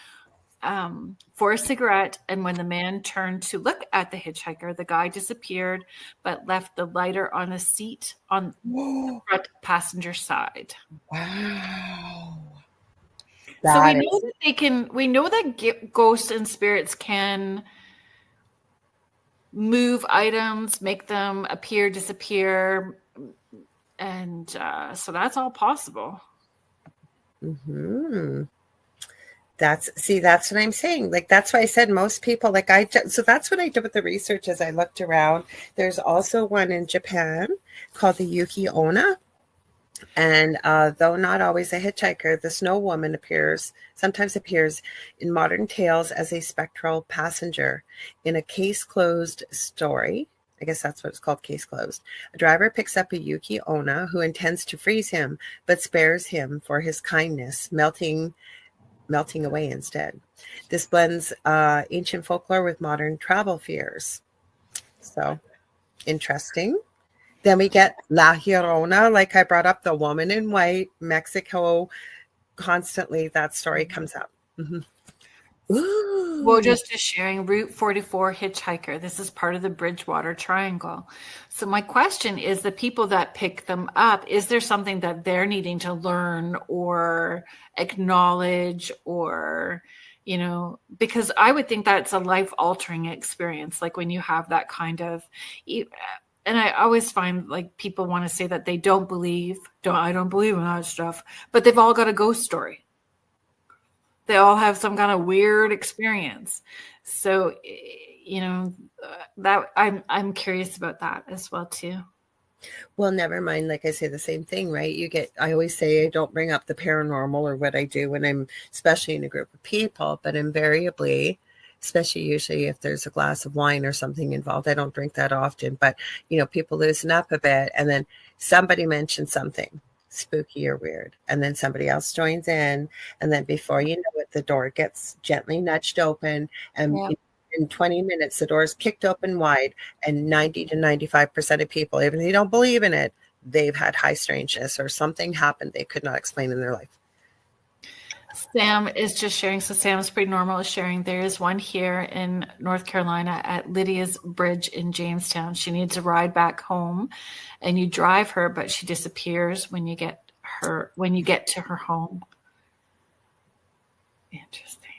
for a cigarette. And when the man turned to look at the hitchhiker, the guy disappeared, but left the lighter on a seat on the front passenger side. Wow. So we know that we know that ghosts and spirits can move items, make them appear, disappear. And so that's all possible. Mm-hmm. That's what I'm saying. Like, that's why I said most people, so that's what I did with the research as I looked around. There's also one in Japan called the Yuki Onna. And though not always a hitchhiker, the snow woman sometimes appears in modern tales as a spectral passenger. In a case closed story, I guess that's what it's called, case closed, a driver picks up a Yuki Onna who intends to freeze him, but spares him for his kindness, melting away instead. This blends ancient folklore with modern travel fears. So, interesting. Then we get La Llorona, like I brought up, the woman in white, Mexico. Constantly, that story comes up. Mm-hmm. Well, just sharing Route 44 hitchhiker. This is part of the Bridgewater Triangle. So my question is, the people that pick them up, is there something that they're needing to learn or acknowledge, or, because I would think that's a life-altering experience, like when you have that kind of, and I always find like people want to say that they I don't believe in that stuff, but they've all got a ghost story. They all have some kind of weird experience. So, that I'm curious about that as well too. Well, never mind. Like I say, the same thing, right? I always say I don't bring up the paranormal or what I do when I'm, especially in a group of people, but invariably, especially usually if there's a glass of wine or something involved, I don't drink that often, but people loosen up a bit and then somebody mentions something spooky or weird, and then somebody else joins in, and then before you know it, the door gets gently nudged open, and in 20 minutes the door is kicked open wide, and 90 to 95% of people, even if they don't believe in it, they've had high strangeness or something happened they could not explain in their life. Sam is just sharing. So Sam's Pretty Normal is sharing. There is one here in North Carolina at Lydia's Bridge in Jamestown. She needs a ride back home, and you drive her, but she disappears when you get to her home. Interesting.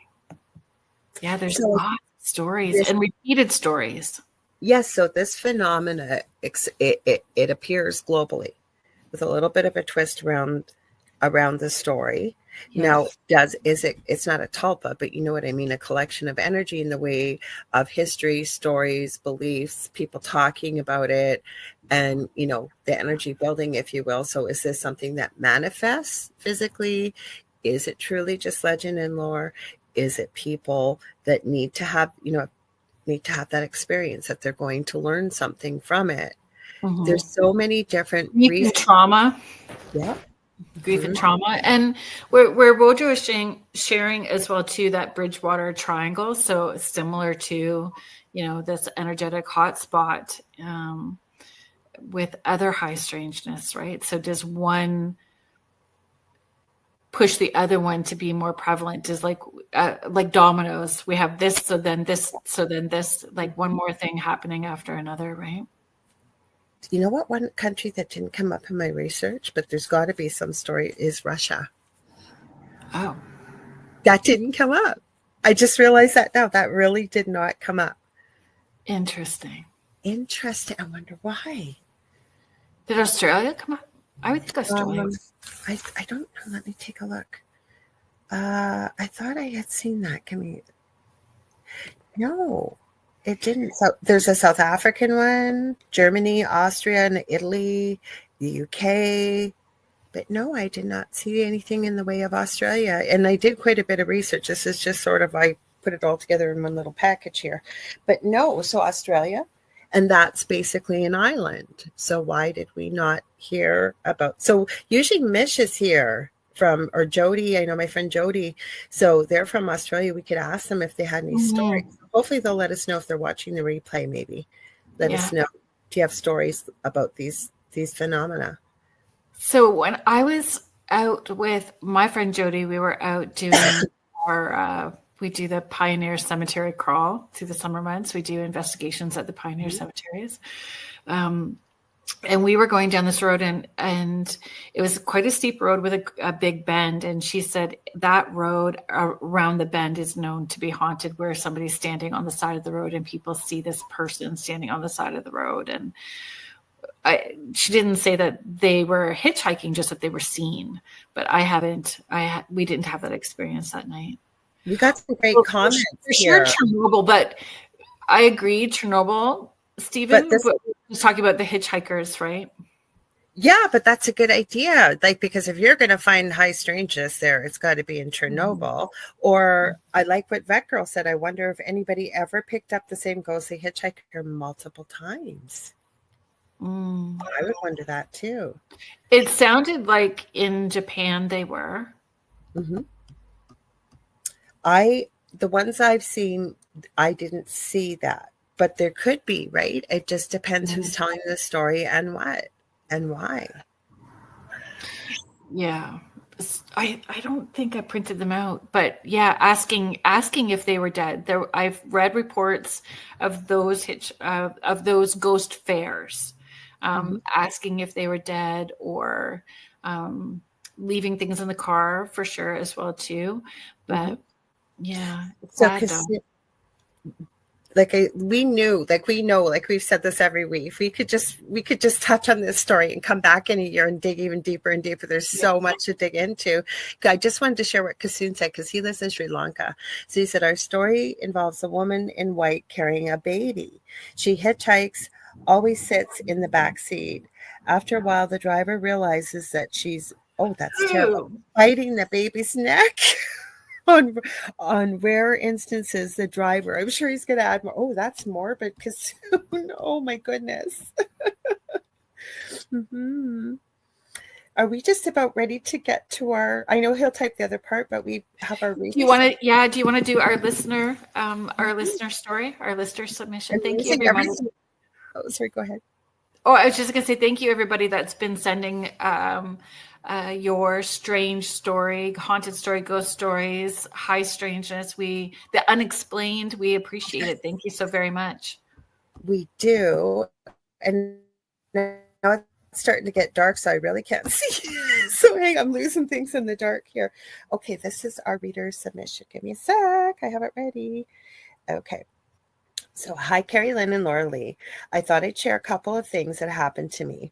Yeah, there's lots of stories and repeated stories. Yes, so this phenomena, it appears globally with a little bit of a twist around the story. Yes. Now, it's not a tulpa, but you know what I mean, a collection of energy in the way of history, stories, beliefs, people talking about it, and, the energy building, if you will. So is this something that manifests physically? Is it truly just legend and lore? Is it people that need to have that experience, that they're going to learn something from it? Mm-hmm. There's so many different reasons. Trauma. Yeah. Grief and trauma. And where Wojo is sharing as well too, that Bridgewater Triangle. So it's similar to, this energetic hotspot with other high strangeness, right? So does one push the other one to be more prevalent? Is like dominoes. We have this, so then this, so then this, like one more thing happening after another, right? You know what? One country that didn't come up in my research, but there's got to be some story, is Russia. Oh. That didn't come up. I just realized that now. That really did not come up. Interesting. Interesting. I wonder why. Did Australia come up? I would think Australia. I don't know. Let me take a look. I thought I had seen that. No, it didn't. So there's a South African one, Germany, Austria, and Italy, the UK. But no, I did not see anything in the way of Australia. And I did quite a bit of research. This is just sort of, I put it all together in one little package here. But no, so Australia, and that's basically an island. So why did we not hear about? So usually Mish is here from, or Jody. I know my friend Jody. So they're from Australia. We could ask them if they had any stories. Hopefully they'll let us know if they're watching the replay, maybe. Let us know. Do you have stories about these phenomena? So when I was out with my friend Jody, we were out doing we do the Pioneer Cemetery crawl through the summer months. We do investigations at the Pioneer cemeteries. And we were going down this road and it was quite a steep road with a big bend. And she said that road around the bend is known to be haunted, where somebody's standing on the side of the road and people see this person standing on the side of the road. And she didn't say that they were hitchhiking, just that they were seen. But we didn't have that experience that night. We got some great comments for sure, Chernobyl, but I agree, Chernobyl, Stephen. But we're just talking about the hitchhikers, right? Yeah, but that's a good idea. Like, because if you're going to find high-strangeness there, it's got to be in Chernobyl. Or I like what Vet Girl said. I wonder if anybody ever picked up the same ghostly hitchhiker multiple times. I would wonder that too. It sounded like in Japan they were. The ones I've seen, I didn't see that, but there could be, right? It just depends who's telling the story and what and why. Yeah, I don't think I printed them out, but yeah, asking if they were dead. I've read reports of those of those ghost fairs. Asking if they were dead, or leaving things in the car for sure as well too. But yeah, so we know, like we've said this every week. We could just touch on this story and come back in a year and dig even deeper and deeper. There's so much to dig into. I just wanted to share what Kasoon said, because he lives in Sri Lanka. So he said, our story involves a woman in white carrying a baby. She hitchhikes, always sits in the back seat. After a while, the driver realizes that she's, that's terrible, biting the baby's neck. On rare instances, the driver, I'm sure he's going to add more. That's morbid, because oh my goodness. Are we just about ready to get to I know he'll type the other part, but we have our research. Do you want to do our listener story, our listener submission? Thank you, everybody. Sorry, go ahead. I was just going to say thank you, everybody that's been sending your strange story, haunted story, ghost stories, high strangeness. The unexplained, we appreciate it. Thank you so very much. We do. And now it's starting to get dark, so I really can't see. So I'm losing things in the dark here. Okay, this is our reader submission. Give me a sec. I have it ready. Okay. So, hi, Kerrilynn and Lorilei. I thought I'd share a couple of things that happened to me.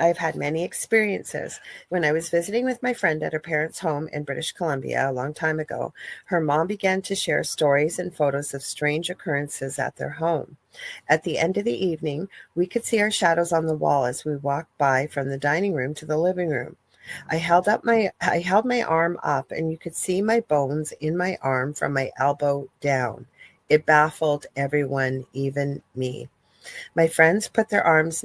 I've had many experiences. When I was visiting with my friend at her parents' home in British Columbia a long time ago, her mom began to share stories and photos of strange occurrences at their home. At the end of the evening, we could see our shadows on the wall as we walked by from the dining room to the living room. I held my arm up, and you could see my bones in my arm from my elbow down. It baffled everyone, even me. My friends put their arms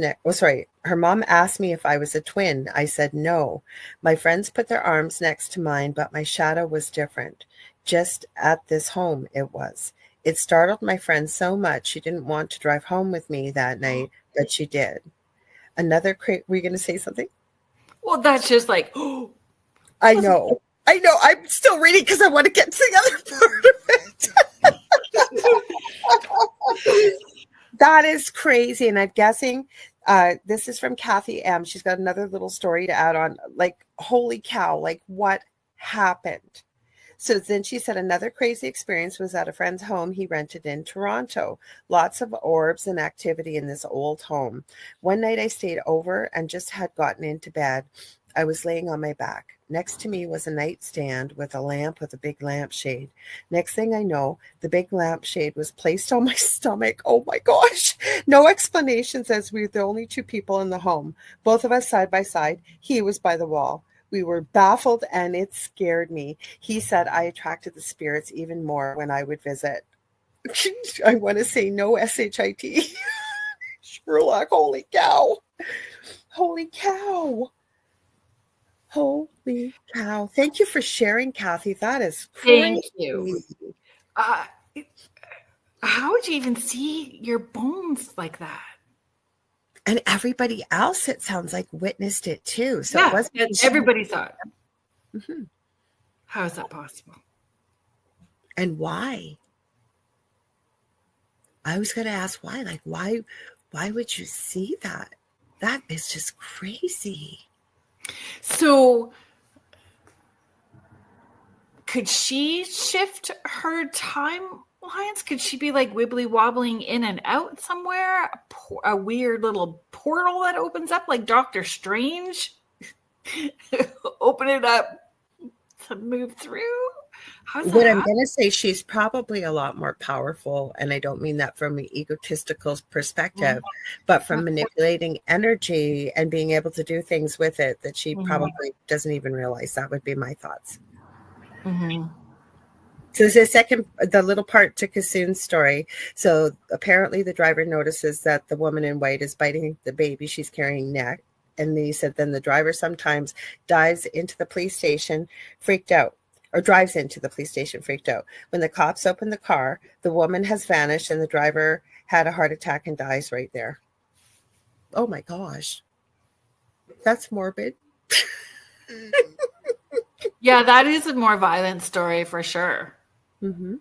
her mom asked me if I was a twin. I said no. My friends put their arms next to mine, but my shadow was different. Just at this home, it was. It startled my friend so much she didn't want to drive home with me that night, but she did. Were you going to say something? Well, that's just like, I know. I'm still reading because I want to get to the other part of it. That is crazy. And I'm guessing this is from Kathy M. She's got another little story to add on. Like, holy cow, like what happened? So then she said another crazy experience was at a friend's home he rented in Toronto. Lots of orbs and activity in this old home. One night I stayed over and just had gotten into bed. I was laying on my back. Next to me was a nightstand with a lamp with a big lampshade. Next thing I know, the big lampshade was placed on my stomach. Oh my gosh. No explanations, as we were the only two people in the home. Both of us side by side. He was by the wall. We were baffled and it scared me. He said I attracted the spirits even more when I would visit. I want to say no SHIT. Sherlock, holy cow. Holy cow. Holy cow. Thank you for sharing, Kathy. That is crazy. Thank you. How would you even see your bones like that? And everybody else, it sounds like, witnessed it too. So yeah, it wasn't everybody saw it. Mm-hmm. How is that possible? And why? I was going to ask why. Like, why would you see that? That is just crazy. So could she shift her timelines? Could she be like wibbly wobbling in and out somewhere? A weird little portal that opens up like Doctor Strange? Open it up to move through? How's What that I'm going to say, she's probably a lot more powerful, and I don't mean that from an egotistical perspective, but from manipulating energy and being able to do things with it that she probably doesn't even realize. That would be my thoughts. Mm-hmm. So the little part to Kassoon's story. So apparently the driver notices that the woman in white is biting the baby she's carrying neck. And then he said, then the driver sometimes dives into the police station freaked out. Or drives into the police station freaked out. When the cops open the car, the woman has vanished and the driver had a heart attack and dies right there. Oh my gosh. That's morbid. Yeah, that is a more violent story for sure. Mm-hmm.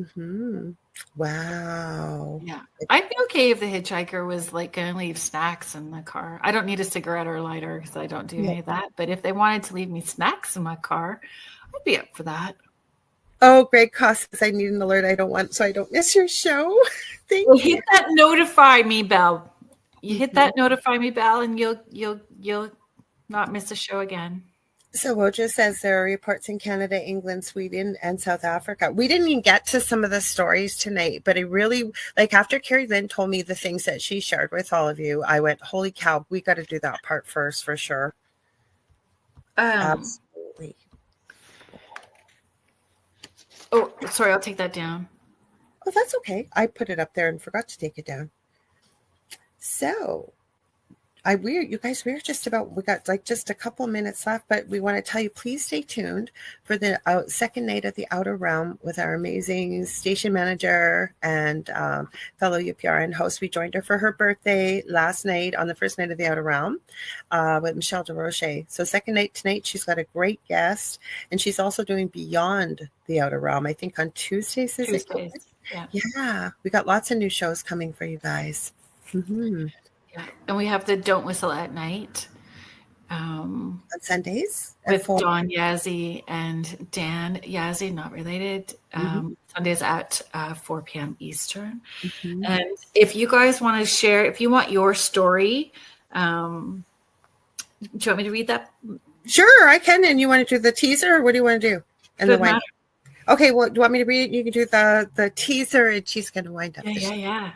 Mm-hmm. Wow. Yeah. I'd be okay if the hitchhiker was like going to leave snacks in the car. I don't need a cigarette or a lighter because I don't do any of that. But if they wanted to leave me snacks in my car, I'd be up for that. Oh, Greg Cost says I need an alert. I don't want, so I don't miss your show. Thank you. Hit that notify me bell. You hit that notify me bell, and you'll not miss a show again. So Wojo says there are reports in Canada, England, Sweden, and South Africa. We didn't even get to some of the stories tonight, but I really, like after Kerrilynn told me the things that she shared with all of you, I went, holy cow, we got to do that part first for sure. Absolutely. Oh, sorry, I'll take that down. Oh, that's okay. I put it up there and forgot to take it down. So you guys, we're just about, we got like just a couple minutes left, but we want to tell you, please stay tuned for the second night of the Outer Realm with our amazing station manager and fellow UPRN host. We joined her for her birthday last night on the first night of the Outer Realm with Michelle DeRoche. So second night tonight, she's got a great guest, and she's also doing Beyond the Outer Realm, I think on Tuesdays. Yeah, we got lots of new shows coming for you guys. Mm-hmm. Yeah. And we have the Don't Whistle at Night on Sundays with Dawn Yazzie and Dan Yazzie, not related. Sundays at 4 p.m. Eastern. And if you guys want to share, if you want your story, do you want me to read that? Sure, I can. And you want to do the teaser, or what do you want to do? And the wind. Okay, well, do you want me to read it? You can do the teaser, and she's going to wind up. Yeah.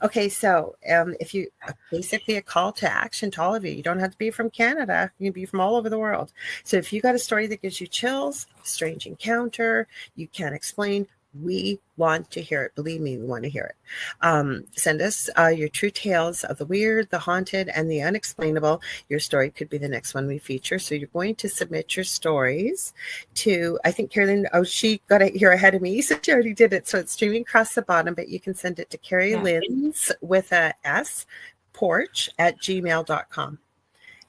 Okay, so if you basically a call to action to all of you don't have to be from Canada, you can be from all over the world. So if you got a story that gives you chills, strange encounter, you can't explain, we want to hear it. Believe me, we want to hear it. Send us your true tales of the weird, the haunted, and the unexplainable. Your story could be the next one we feature. So you're going to submit your stories to, I think Kerrilynn, she got it here ahead of me, so she already did it. So it's streaming across the bottom, but you can send it to Kerrilynn's with a S, porch @gmail.com.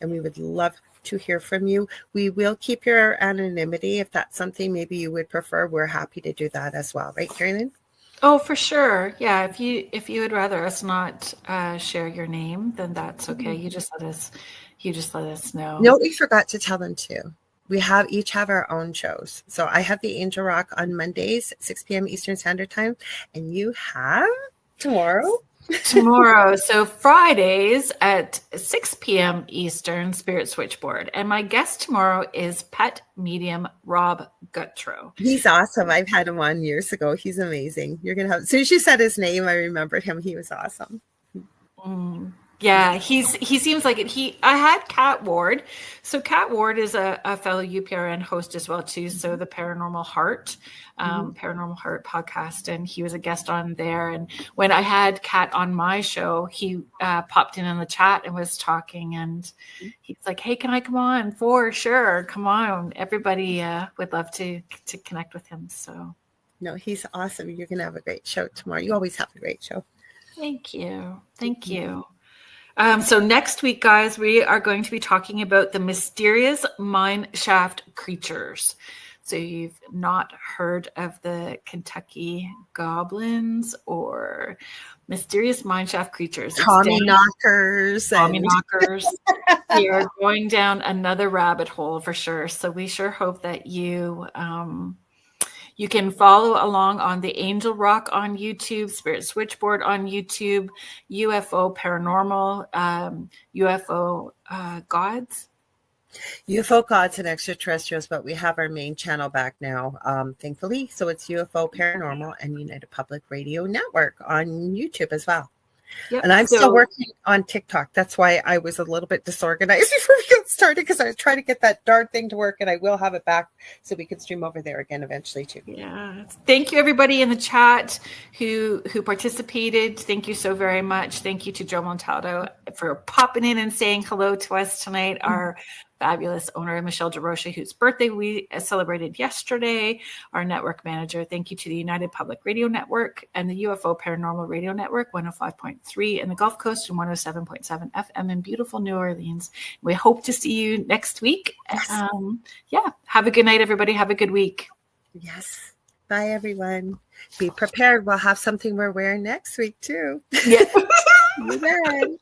And we would love to hear from you. We will keep your anonymity. If that's something maybe you would prefer, we're happy to do that as well. Right, Kerrilynn? Oh, for sure. Yeah. If you would rather us not share your name, then that's okay. You just let us know. No, we forgot to tell them too. we each have our own shows. So I have the Angel Rock on Mondays, 6 p.m. Eastern Standard Time. And you have tomorrow? Tomorrow. So Fridays at 6 p.m. Eastern, Spirit Switchboard. And my guest tomorrow is pet medium Rob Gutrow. He's awesome. I've had him on years ago. He's amazing. You're going to have, as soon as you said his name, I remembered him. He was awesome. Yeah, he seems like it. I had Kat Ward. So Kat Ward is a fellow UPRN host as well too. So the Paranormal Heart podcast, and he was a guest on there. And when I had Kat on my show, he popped in the chat and was talking, and he's like, "Hey, can I come on?" For sure, come on. Everybody would love to connect with him. So no, he's awesome. You're gonna have a great show tomorrow. You always have a great show. Thank you. So next week, guys, we are going to be talking about the mysterious mine shaft creatures. So you've not heard of the Kentucky goblins or mysterious mine shaft creatures. Tommy knockers. We are going down another rabbit hole for sure. So we sure hope that you can follow along on the Angel Rock on YouTube, Spirit Switchboard on YouTube, UFO Paranormal, UFO Gods. UFO Gods and Extraterrestrials, but we have our main channel back now, thankfully. So it's UFO Paranormal and United Public Radio Network on YouTube as well. Yep. And I'm still working on TikTok. That's why I was a little bit disorganized before we got started, because I was trying to get that darn thing to work, and I will have it back so we can stream over there again eventually too. Yeah. Thank you everybody in the chat who participated. Thank you so very much. Thank you to Joe Montaldo for popping in and saying hello to us tonight. Our fabulous owner, Michelle DeRocha, whose birthday we celebrated yesterday, our network manager. Thank you to the United Public Radio Network and the UFO Paranormal Radio Network, 105.3 in the Gulf Coast and 107.7 FM in beautiful New Orleans. We hope to see you next week. Yes. Have a good night, everybody. Have a good week. Yes. Bye, everyone. Be prepared. We'll have something we're wearing next week, too. Yeah. See you then.